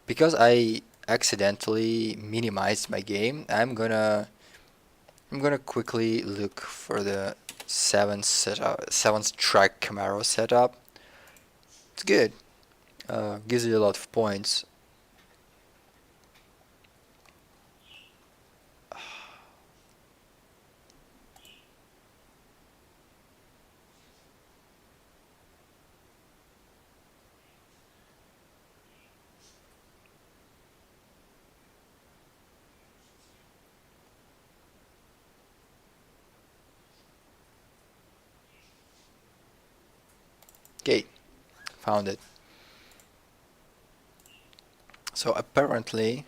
because I accidentally minimized my game, I'm gonna quickly look for the 7th track Camaro setup. It's good. Gives you a lot of points. Okay, found it. So apparently,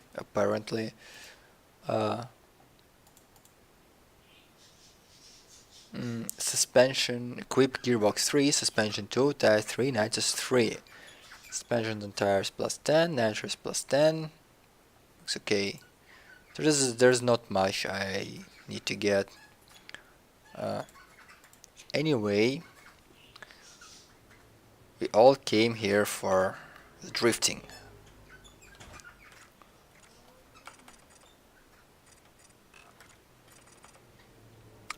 uh, suspension equip gearbox 3, suspension 2, tire 3, nitrous 3. Suspension on tires plus 10, nitrous plus 10. Looks okay. So there's not much I need to get. Uh, anyway, we all came here for drifting.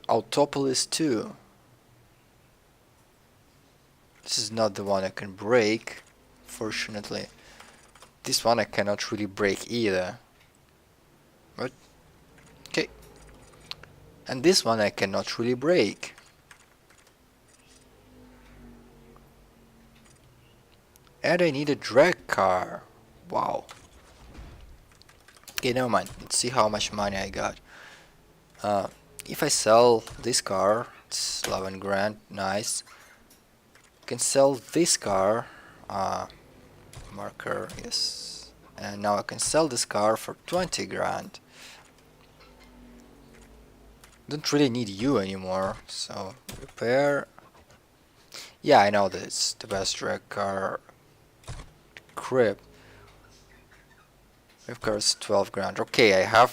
Autopolis 2. This is not the one I can break, fortunately. This one I cannot really break either. But, okay. And this one I cannot really break. And I need a drag car. Wow. Okay, never mind. Let's see how much money I got. If I sell this car, it's 11 grand, nice. I can sell this car, marker, yes. And now I can sell this car for 20 grand. Don't really need you anymore, so repair. Yeah, I know that it's the best drag car. Crib. Drag car is 12 grand. Okay, I have.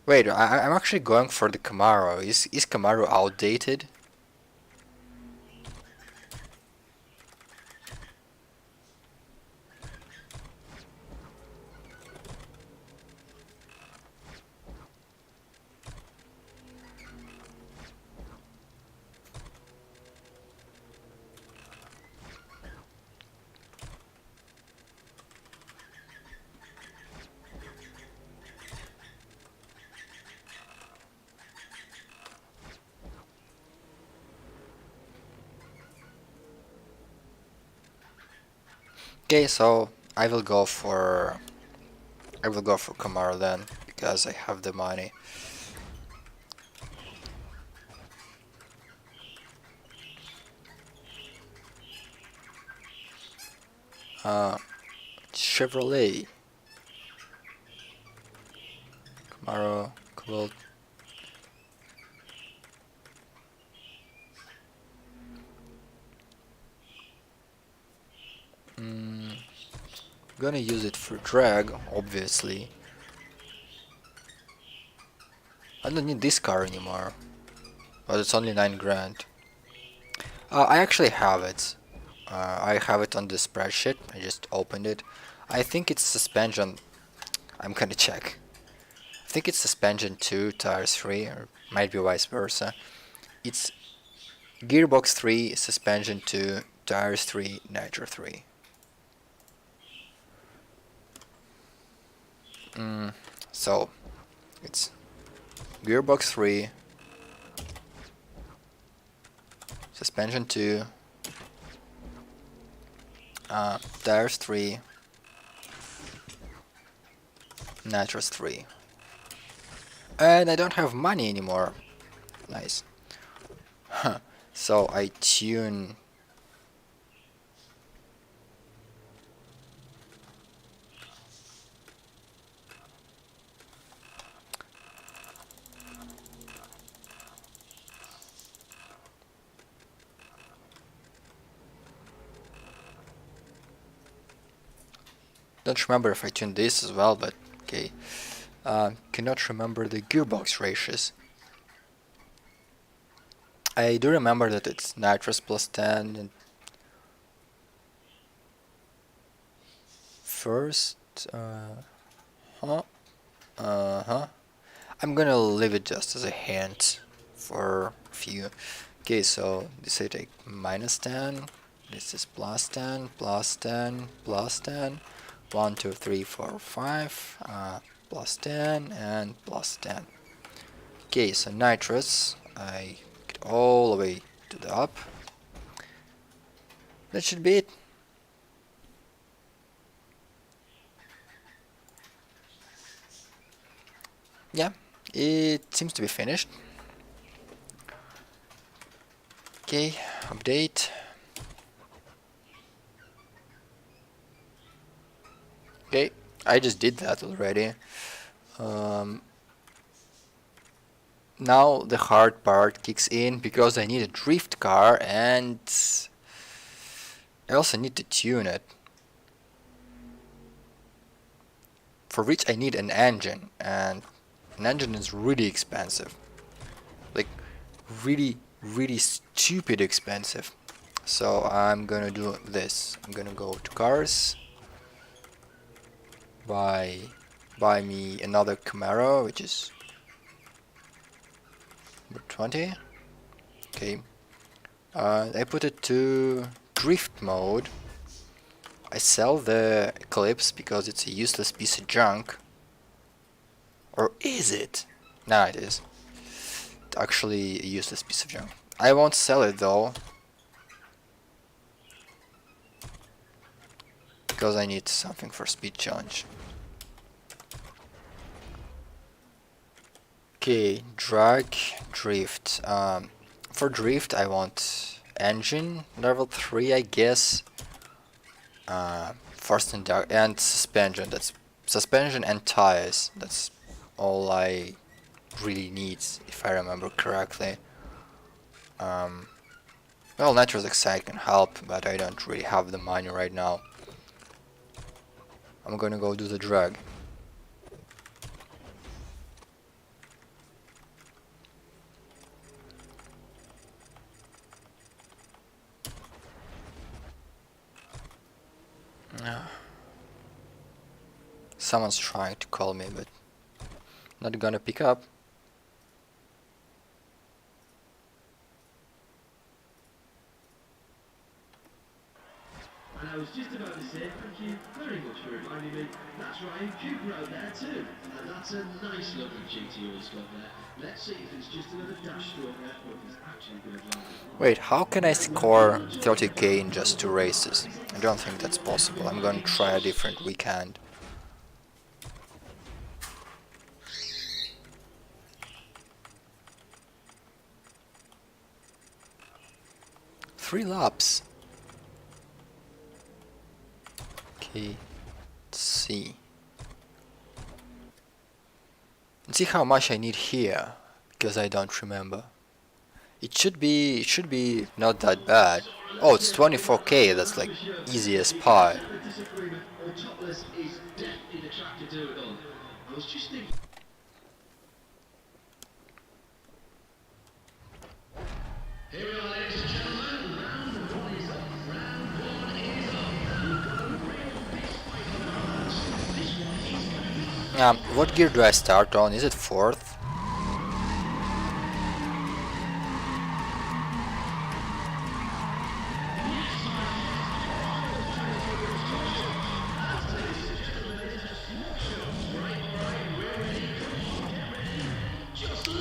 Wait, I'm actually going for the Camaro. Is Camaro outdated? Okay, so I will go for Camaro then because I have the money. Chevrolet Camaro cool. Gonna use it for drag, obviously. I don't need this car anymore. But it's only 9 grand. I actually have it. I have it on the spreadsheet. I just opened it. I think it's suspension. I'm gonna check. I think it's suspension 2, tires 3, or might be vice versa. It's gearbox 3, suspension 2, tires 3, nitro 3. So, it's gearbox 3, suspension 2, tires 3, nitrous 3. And I don't have money anymore. Nice. Huh. So I tune. Don't remember if I tuned this as well, but okay. Cannot remember the gearbox ratios. I do remember that it's nitrous plus 10 and first, huh, uh-huh. I'm gonna leave it just as a hint for a few. Okay, Okay, so this I take -10. This is +10, +10, +10. 1, 2, 3, 4, 5. +10 and +10. Okay, so nitrous, I get all the way to the up. That should be it. Yeah, it seems to be finished. Okay, update. Okay, I just did that already. Now the hard part kicks in because I need a drift car and I also need to tune it. For which I need an engine, and an engine is really expensive. Like really stupid expensive. So I'm gonna do this. I'm gonna go to cars, buy me another Camaro, which is number 20. Okay. I put it to drift mode. I sell the Eclipse because it's a useless piece of junk. Or is it? Nah, it is. It's actually a useless piece of junk. I won't sell it though, because I need something for speed challenge. Okay, drag, drift. For drift I want engine level 3, I guess. First and suspension. That's suspension and tires. That's all I really need, if I remember correctly. Well, nitrous oxide can help, but I don't really have the money right now. I'm gonna go do the drag. Someone's trying to call me, but not gonna pick up. And I was just about to say thank you very much for reminding me. That's Ryan Cooper out there too. And that's a nice looking GTO he's got there. Let's see if it's just another dash stroke there or if he's actually going to drive it. Wait, how can I score 30k in just 2 races? I don't think that's possible. I'm gonna try a different weekend. Three laps. Okay, let's see. Let's see how much I need here, because I don't remember. It should be not that bad. Oh, it's 24k. That's like easy as pie. The disagreement or topless is definitely the track to do it on. I was just thinking. Here we are, ladies and gentlemen. Round one is up. Round one is up. We've got a real big fight on our hands. This one is going to be. What gear do I start on? Is it 4th?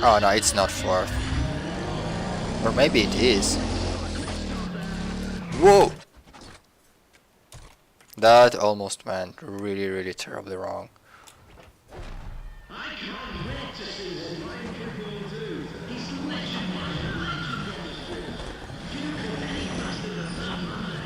Oh no, it's not 4th. Or maybe it is. Whoa! That almost went really terribly wrong. I can't wait to see what Ryan Cooper will do. He's legend on the field. Cooper any faster than that man.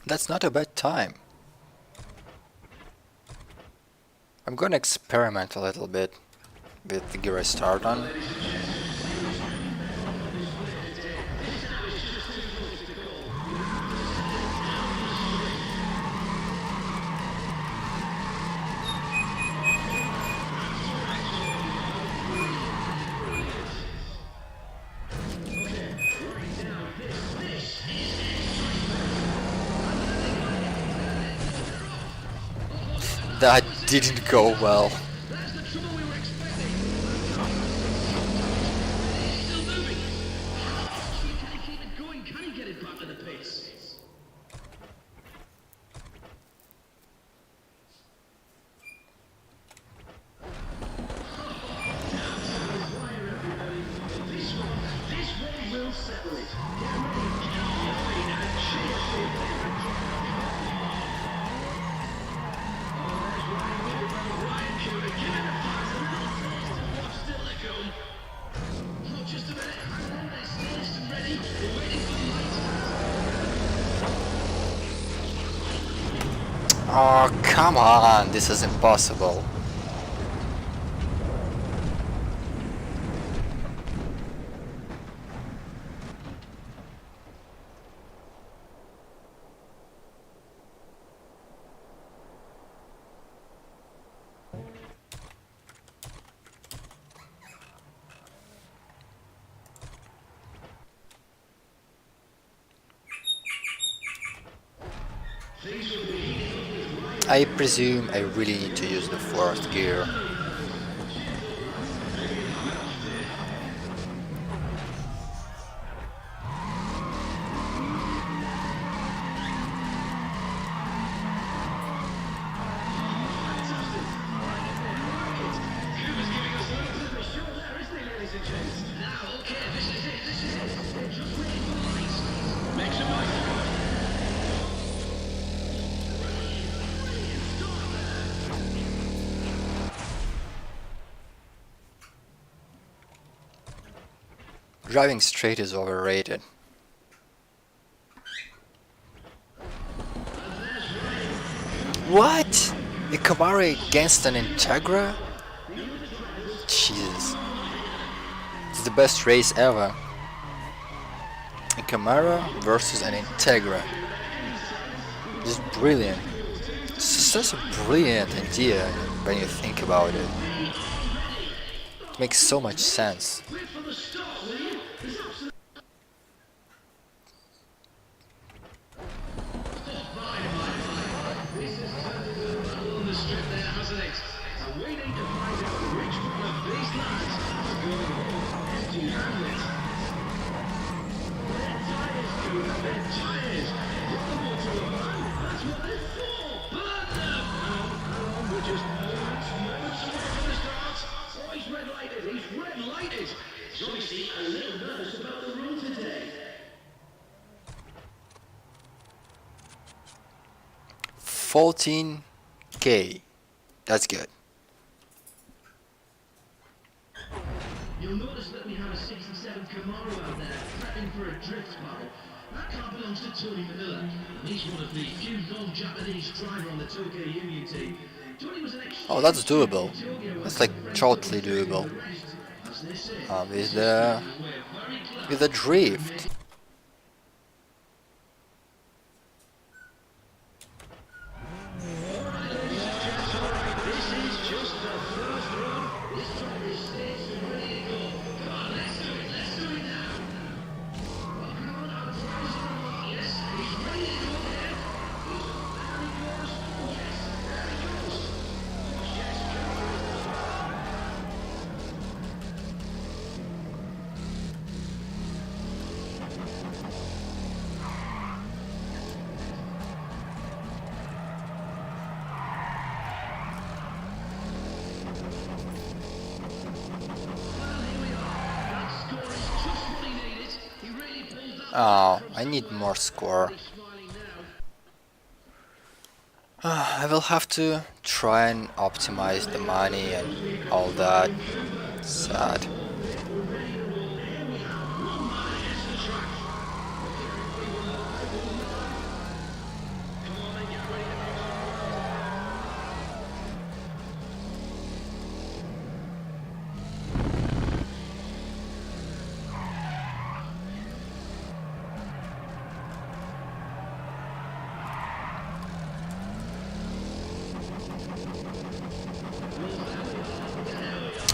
That's not a bad time. I'm gonna experiment a little bit with the gear I start on. That didn't go well. That's the trouble we were expecting. Still moving. Can he keep it going? Can he get it back to the pits? This one will settle it. Oh, come on, this is impossible. I presume I really need to use the fourth gear. Driving straight is overrated. What? A Camaro against an Integra? Jesus. It's the best race ever. A Camaro versus an Integra. It's brilliant. It's such a brilliant idea when you think about it. It makes so much sense. He's red lighted. So he's a little nervous about the run today. 14K. That's good. You'll notice that we have a 67 Camaro out there, prepping for a drift battle. That car belongs to Tony Manila, and he's one of the few non-Japanese drivers on the Tokyo Union team. Tony was an Oh, that's doable. That's like totally doable. With the drift. Oh, I need more score. I will have to try and optimize the money and all that. Sad.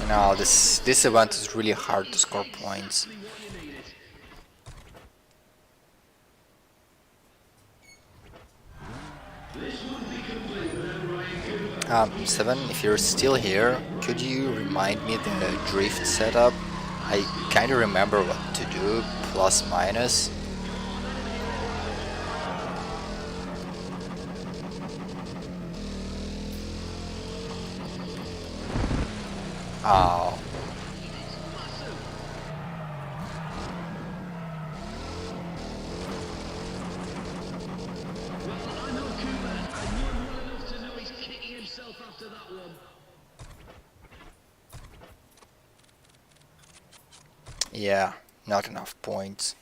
No, this event is really hard to score points. This wouldn't be complete without Ryan Seven, if you're still here, could you remind me the drift setup? I kinda remember what to do, plus minus. Oh, I know Cooper, and you're well enough to know he's kicking himself after that one. yeah, not enough points.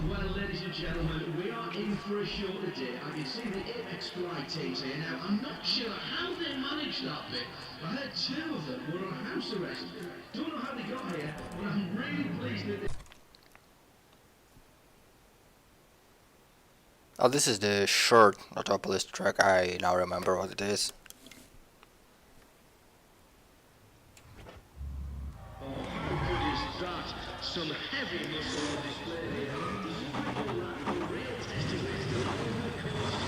Well, ladies and gentlemen, we are in for a shorter day. I can see the Apex Fly teams here now. I'm not sure how they managed that bit. I heard two of them were on house arrest. Don't know how they got here, but I'm really pleased that they... Oh, this is the short Autopolis track. I now remember what it is. Oh, how good is that? Some heavy muscle on display here. Real testing this to the course.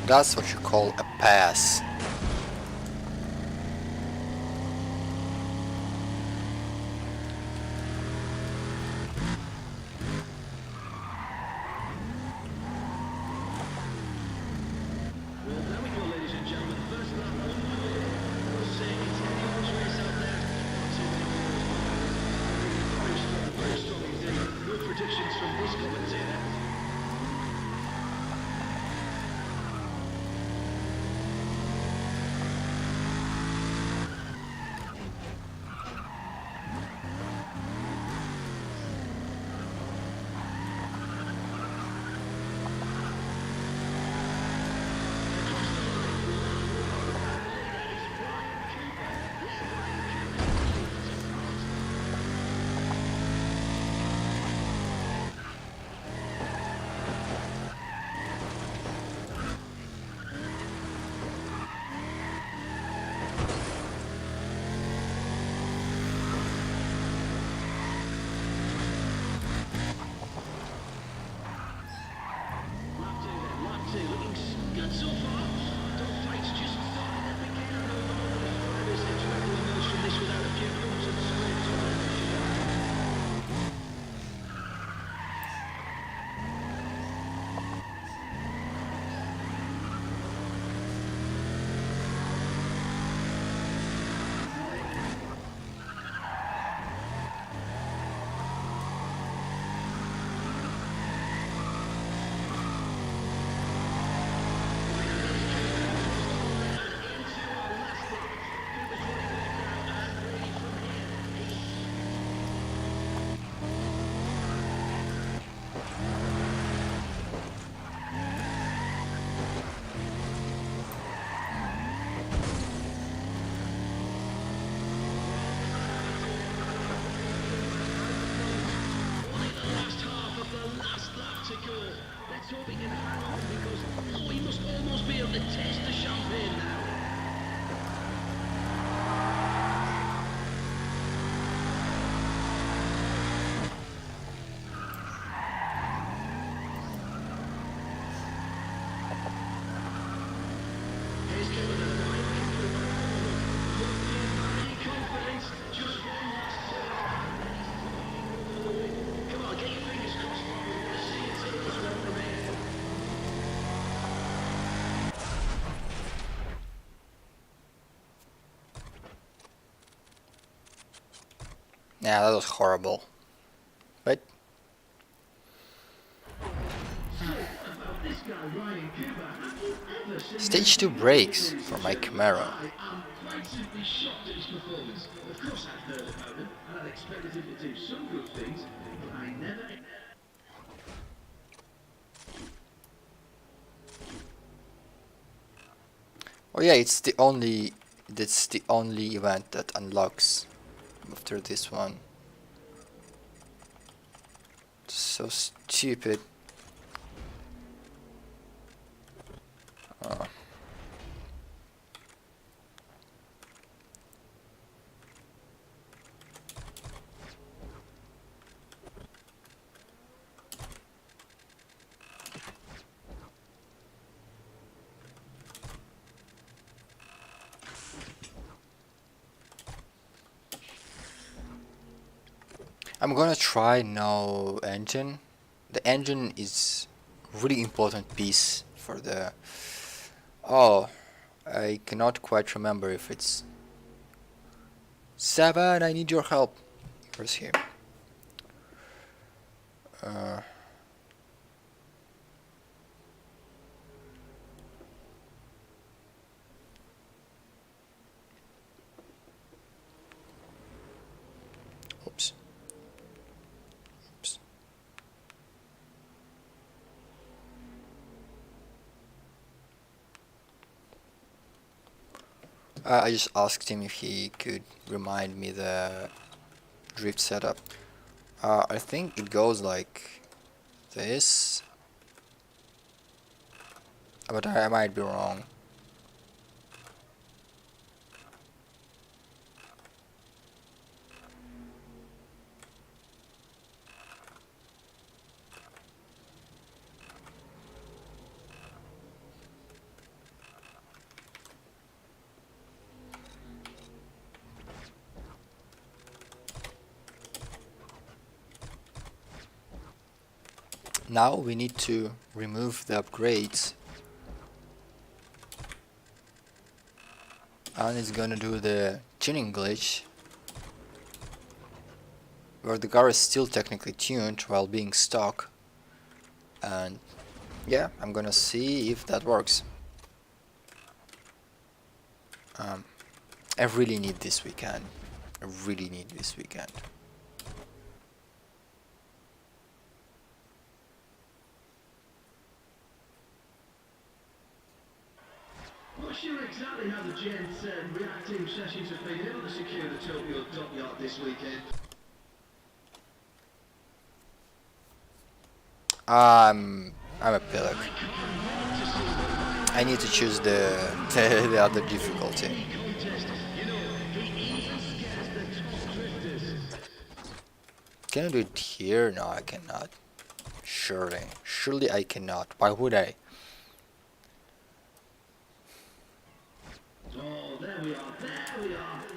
That's what you call a pass. Well, there we go, ladies and gentlemen. First lap on the way. We'll see. It's anyone's race out there. Very strong indeed. No predictions from this commentator. Let's hope he can hang on because he must almost be able to taste the champagne now. Here's Kevin De Bruyne. Confidence, just one last come on, get your fingers crossed. Let's see it take this one from here. Yeah, that was horrible. But This guy Ryan Cooper, have you ever seen stage 2 brakes for my Camaro. I'm quite simply shocked at his performance. Of course I've heard about him, and I'd expected him to do some good things, but I never... Oh yeah, it's That's the only event that unlocks after this one. So stupid. Oh. I'm gonna try no engine. The engine is really important piece for the... Oh, I cannot quite remember if it's... Seven, I need your help. Where's here? Uh, oops. Oops. I just asked him if he could remind me the drift setup. I think it goes like this, but I might be wrong. Now we need to remove the upgrades, and it's gonna do the tuning glitch where the car is still technically tuned while being stock, and yeah, I'm gonna see if that works. I really need this weekend. I really need this weekend. Not sure exactly how the gents' reacting sessions have been able to secure the Tokyo Dockyard this weekend. I'm a pillock. I need to choose the other difficulty. Can I do it here? No, I cannot. Surely I cannot. Why would I? Oh, there we are.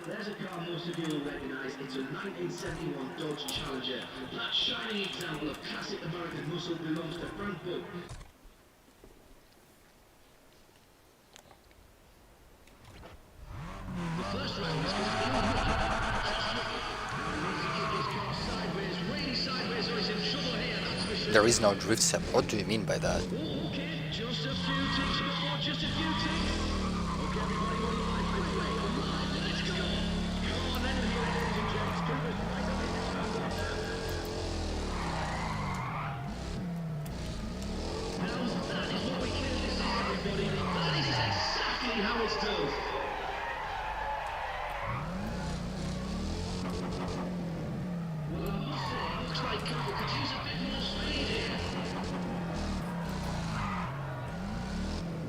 There's a car most of you will recognise. It's a 1971 Dodge Challenger. That shining example of classic American muscle belongs to Frank Book. The first round is going to be really sideways, or he's in trouble here, that's for sure. There is no drift set. What do you mean by that? Okay, just a few ticks before, just a few ticks. Okay, everybody, we're live, let's go. Come on, then, ladies and gents. Now, that is what we came to see, everybody. That is exactly how it's done. Well, I must say, it looks like Cole could use a bit more speed here.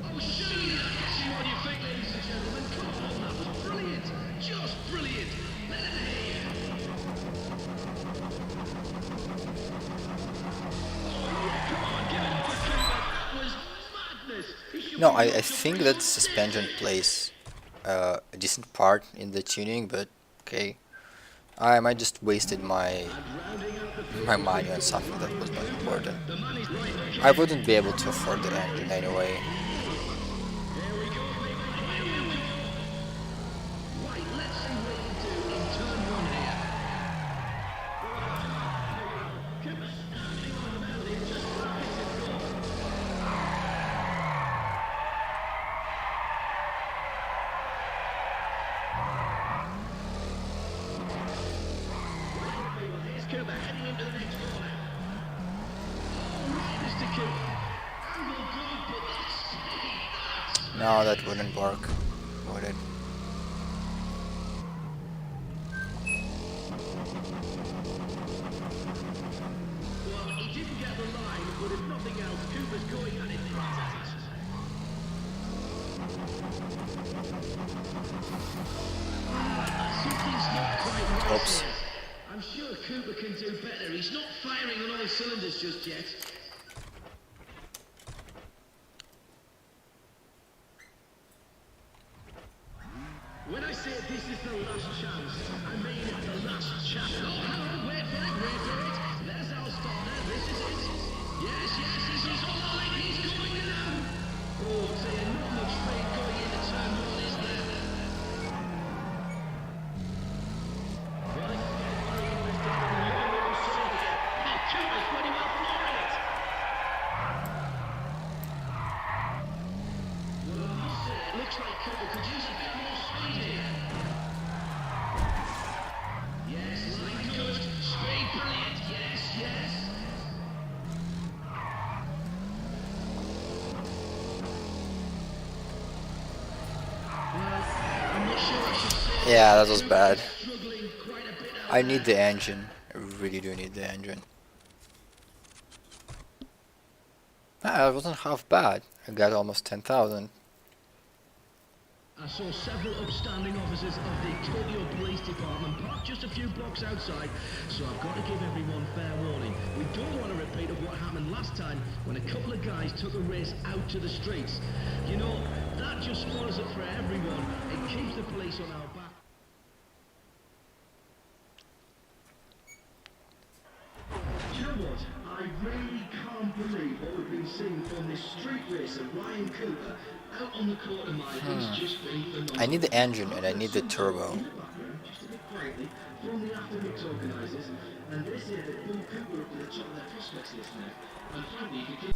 Oh, see, I can see what you think, ladies and gentlemen. Come on, that was brilliant. Just brilliant. Let it hear. Oh, yeah, come on, give it up for Cooper. That was madness. He should No, be I up to think brilliant that suspension plays a decent part in the tuning, but okay. I might just wasted my money on something that was not important. I wouldn't be able to afford the engine anyway. Cooper heading into the next corner. Oh, right, Mr. Cooper. Angle good, but that's... No, that wouldn't work, would it? Something's not quite right Oops. here. I'm sure Cooper can do better. He's not firing on all cylinders just yet. When I say this is the last chance, I mean the last chance. Oh, hang on, wait for it. There's our starter. This is it. Yes, this is all right. He's going now. Oh, dear, not much speed going into turn one, is there? Well, this is getting very interesting. Oh, Cooper's pretty well flooring it. Well, I must say, it looks like Cooper could use a bit more speed here. Yes, line good. Speed brilliant. Yes. Well, I'm not sure I should say Yeah, that was bad. struggling quite a bit out I need the engine. I really do need the engine. Ah, it wasn't half bad. I got almost 10,000. I saw several upstanding officers of the Tokyo Police Department parked just a few blocks outside, so I've got to give everyone fair warning. We don't want a repeat of what happened last time when a couple of guys took a race out to the streets. You know, that just spoils it for everyone. It keeps the police on our back. Do you know what? I really can't believe what we've been seeing from this street racer, Ryan Cooper, out on the quarter mile. It's just been phenomenal. I need the engine and I need the turbo. Just a bit quietly, from the aftermix organisers, and this is the Bill Cooper up to the top of their prospects list now. And frankly, if you keep...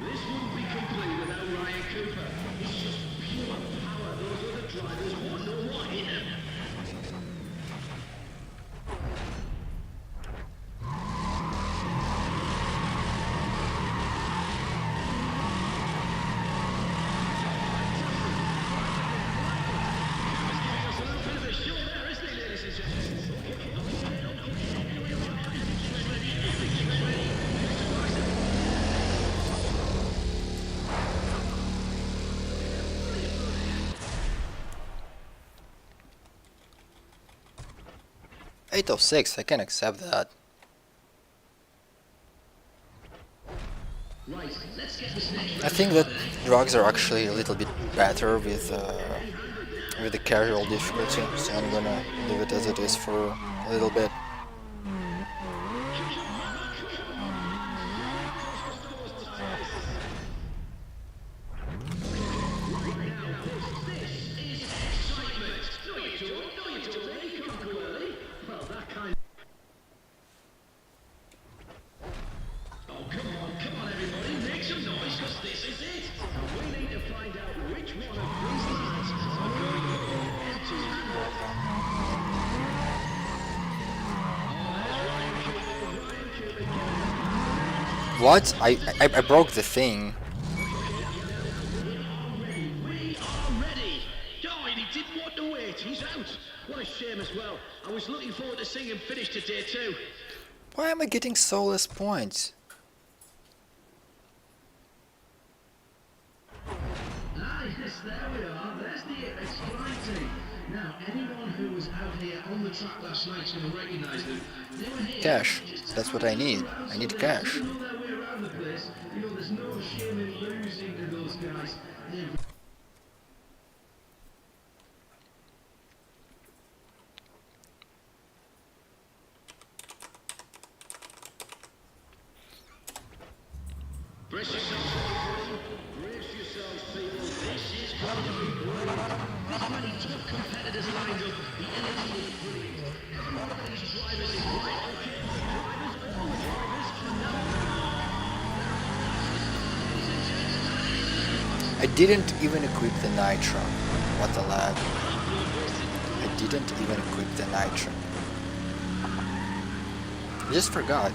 This wouldn't be complete without Ryan Cooper. It's just pure power. Those other drivers want no more in him. Eight of 6, I can accept that. I think that drugs are actually a little bit better with the casual difficulty, so I'm gonna leave it as it is for a little bit. What? I broke the thing. We are ready. Oh, and he didn't want to wait. He's out. What a shame as well. I was looking forward to seeing him finish today too. Why am I getting so less points? Ah, yes, there we are. There's the Apex Flight team. Now, anyone who was out here on the track last night's going to recognise them. They were here. Cash. That's what I need. I need cash. They know their way around the place. You know, there's no shame in losing to those guys. They're Brace yourselves, people. This is going to be brilliant. There's many top competitors lined up. The energy is brilliant. Every one of these drivers is right. Okay, all the drivers are now. I didn't even equip the nitro. What a lag. I didn't even equip the nitro. I just forgot.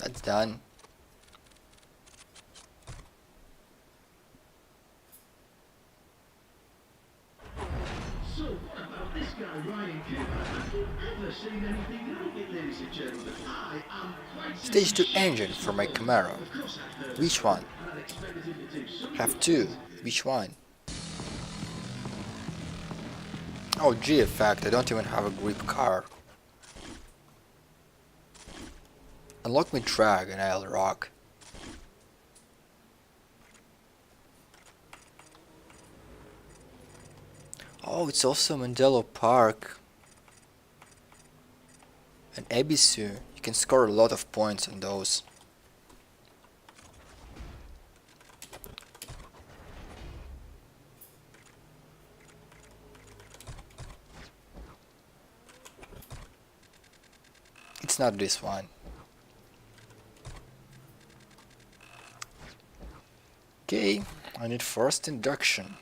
That's done. So what about this guy Ryan Cooper? Have you ever seen anything like it, ladies and gentlemen? I am quite Stage 2 simply engine shocked. for my Camaro. Of course I've heard Which of one? it, and I'd expected him to do something Have with 2. it. Which one? Oh, G effect, I don't even have a grip car. Unlock me drag and I'll rock. Oh, it's also Mandela Park and Ebisu. You can score a lot of points on those. It's not this one. Okay, I need first induction.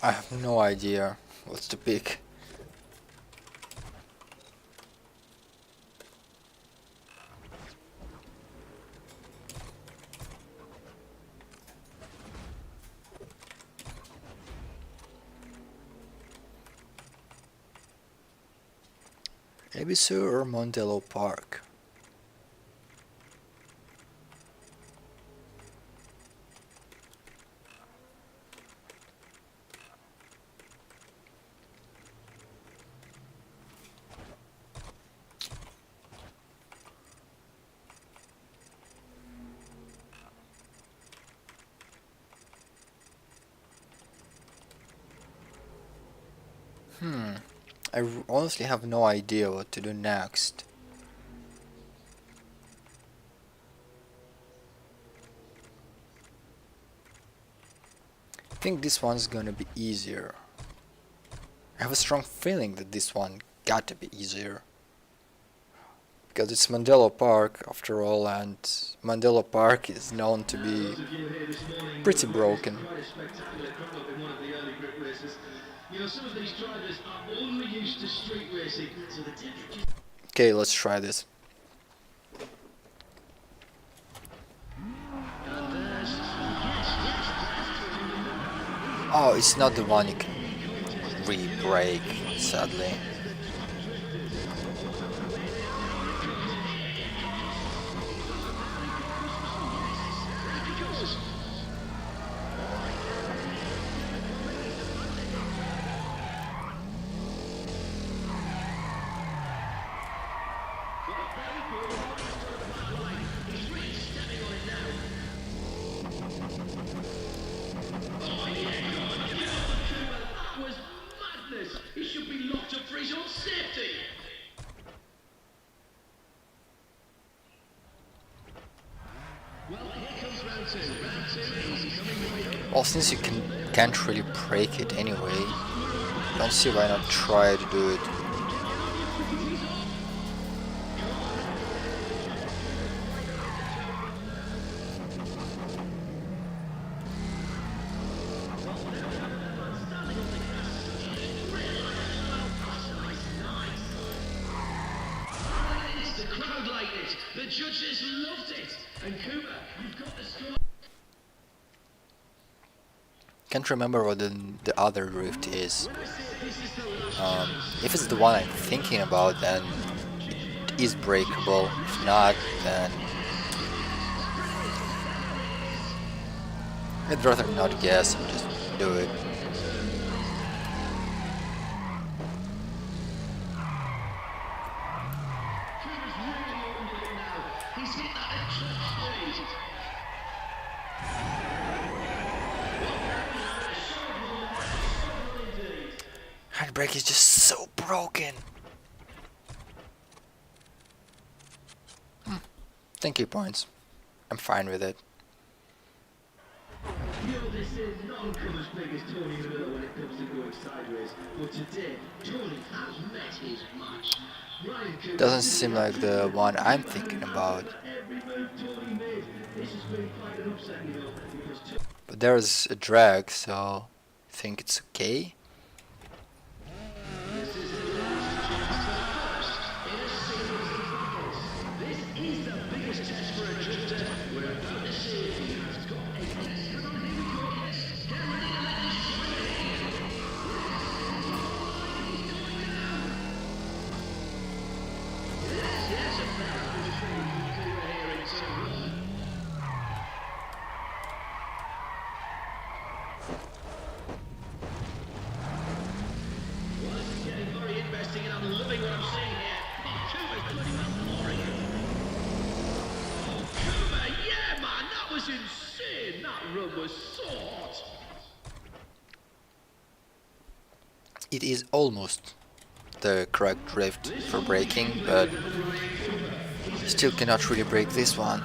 I have no idea what's to pick. Ebisu or Mandela Park? Honestly have no idea what to do next. I think this one's gonna be easier. I have a strong feeling that this one got to be easier. Because it's Mandela Park after all, and Mandela Park is known to be pretty broken. Quite a spectacular come up in one of the early group races. You know, some of these drivers are only used to street racing, so the temperature. Okay, let's try this. Oh, it's not the one you can re-brake, sadly. That was madness. He should be locked up for his own safety. Well, here comes round two. Round two is coming right up. Well, since you can't really break it anyway, don't see why not try to do it. The crowd liked it. The judges loved it. And Cooper, you've got the score. Can't remember what the other drift is. If it's the one I'm thinking about, then it is breakable. If not, then I'd rather not guess and just do it. Cooper's really opened it up now. He's hit that extra speed. Handbrake is just so broken. Thank you, points. I'm fine with it. No, this is not don't come as big as Tony Miller when it comes to going sideways, but today, Tony has met his match. Ryan Cooper Doesn't seem like the one I'm thinking about. every move Tony made. This has been quite an upset, you know, because But there's a drag, so I think it's okay. this is the last chance to first in a series of battles. This is the biggest test for a drifter. We're about to see if he has got a yes. Come on, here we go. Yes, get ready to let this shine. He's going down. Yes, a very good thing here in turn one. Well, this is getting very interesting, and I'm loving what I'm seeing here. Oh, Kuba's bloody well flooring it. Oh, Kuba, yeah, man, that was insane. That run was so hot. It is almost the correct drift for braking, but still cannot really break this one.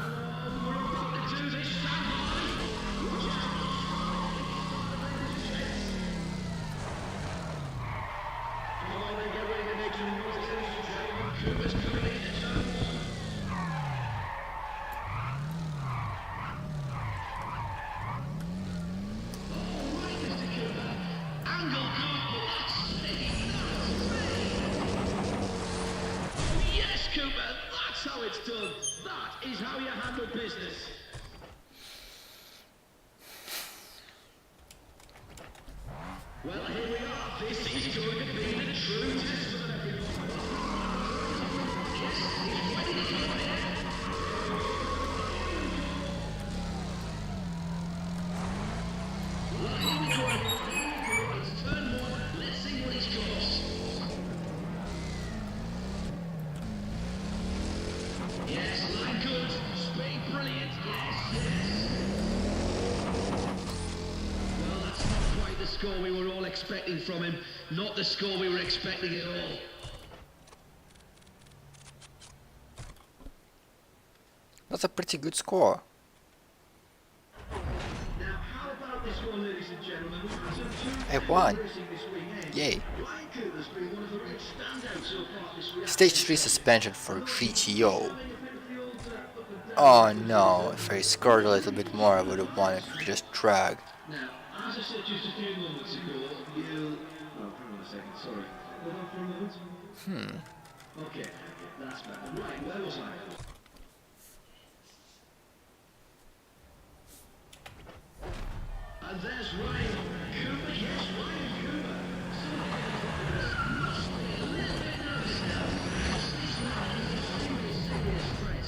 Yes, Cooper, that's how it's done. That is how you handle business. Well, here we are. This is going to be the true test for everyone. Well, here we go. It's turn one. Let's see what he's got. Yes, line good. Speed brilliant. Yes. Well, that's not quite the score we were all expecting from him. Not the score we were expecting at all. That's a pretty good score. Now, how about this one, ladies and gentlemen? I won. Yay. Ryan Cooper's been one of the real standouts so far this week. Stage 3 suspension for GTO. Oh no, if I scored a little bit more I would have won it for just drag. Now, as I said just a few moments ago, you... Oh, hang on a second, sorry. Hold on for a moment. Okay, that's better. Right, where was I? And there's Ryan Cooper. Yes, Ryan Cooper. Must be a little bit nervous now. Because this man is a serious threat.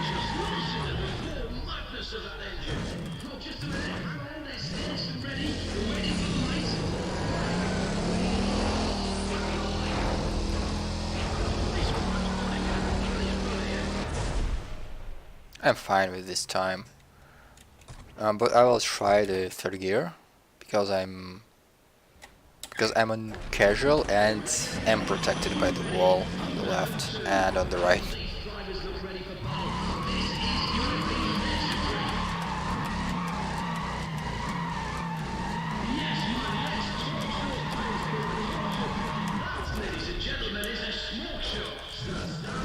Just listen to the full madness of that engine. Oh, just a minute. Hang on, they're still and ready. We're waiting for the lights. I'm fine with this time. But I will try the third gear because I'm on casual and am protected by the wall on the left and on the right. Ladies and gentlemen, it's a smoke show. Stand by.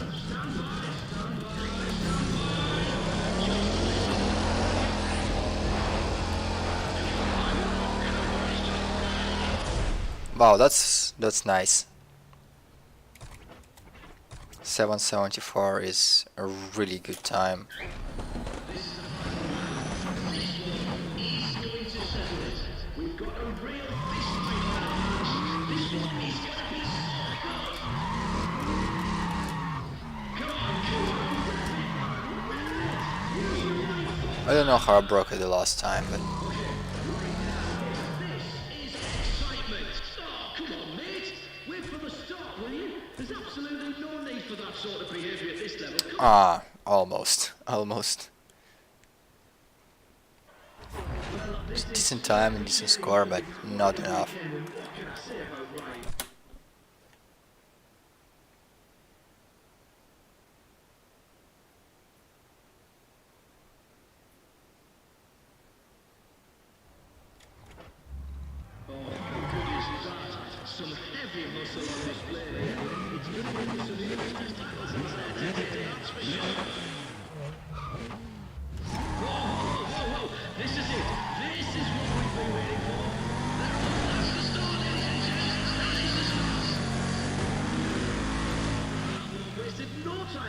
Wow, that's nice. 774 is a really good time. We've got a real fist fight on our hands. This one is going to be so good. Come on, I don't know how I broke it the last time, but this is excitement. Oh, come on, mate. Wait for the start, will you? There's absolutely no need for that sort of behaviour at this level. Come on. almost. Decent time and decent score, but not enough. What can I say about Ryan?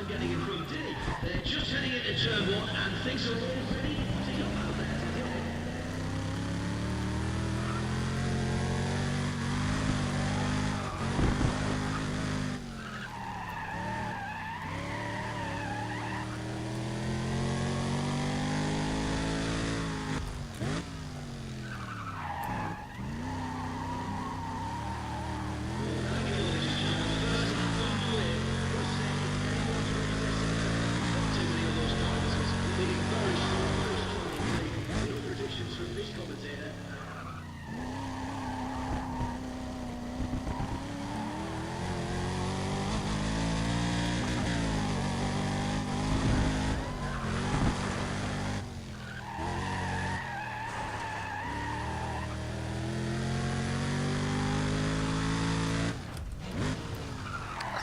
time getting in from D. They're just heading into turn one and things are already hotting up out there today.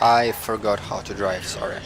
I forgot how to drive, sorry.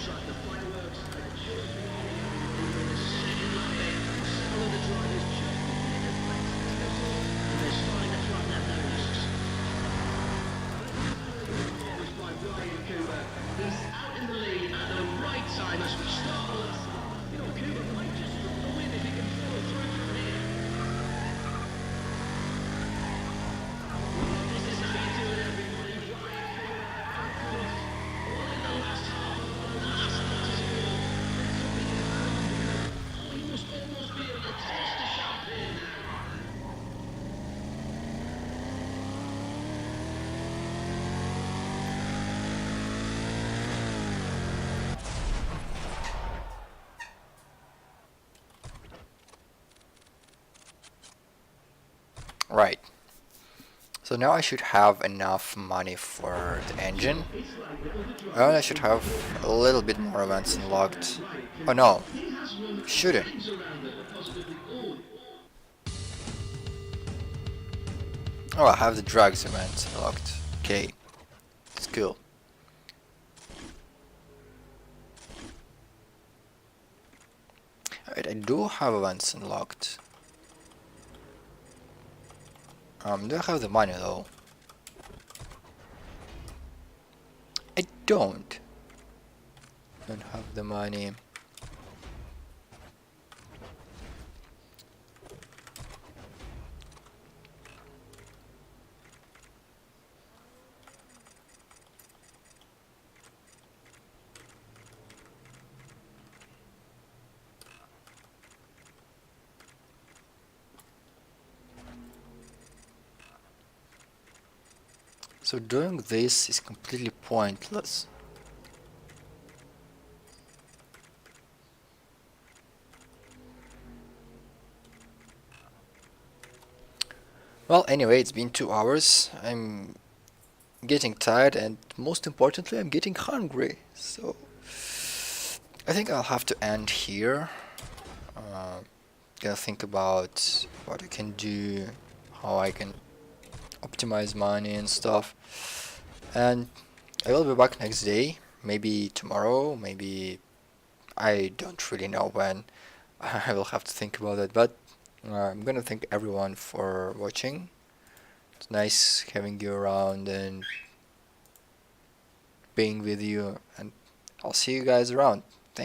Right. So now I should have enough money for the engine. I should have a little bit more events unlocked. Oh no, shouldn't. Oh, I have the drugs event unlocked. Okay, it's cool. Alright, I do have events unlocked. Do I have the money though? I don't. Don't have the money. So doing this is completely pointless. Well, anyway, it's been 2 hours. I'm getting tired and most importantly, I'm getting hungry. So I think I'll have to end here. Gotta think about what I can do, how I can optimize money and stuff. And I will be back next day, maybe tomorrow, maybe I don't really know when. I will have to think about it, but I'm gonna thank everyone for watching. It's nice having you around and being with you, and I'll see you guys around.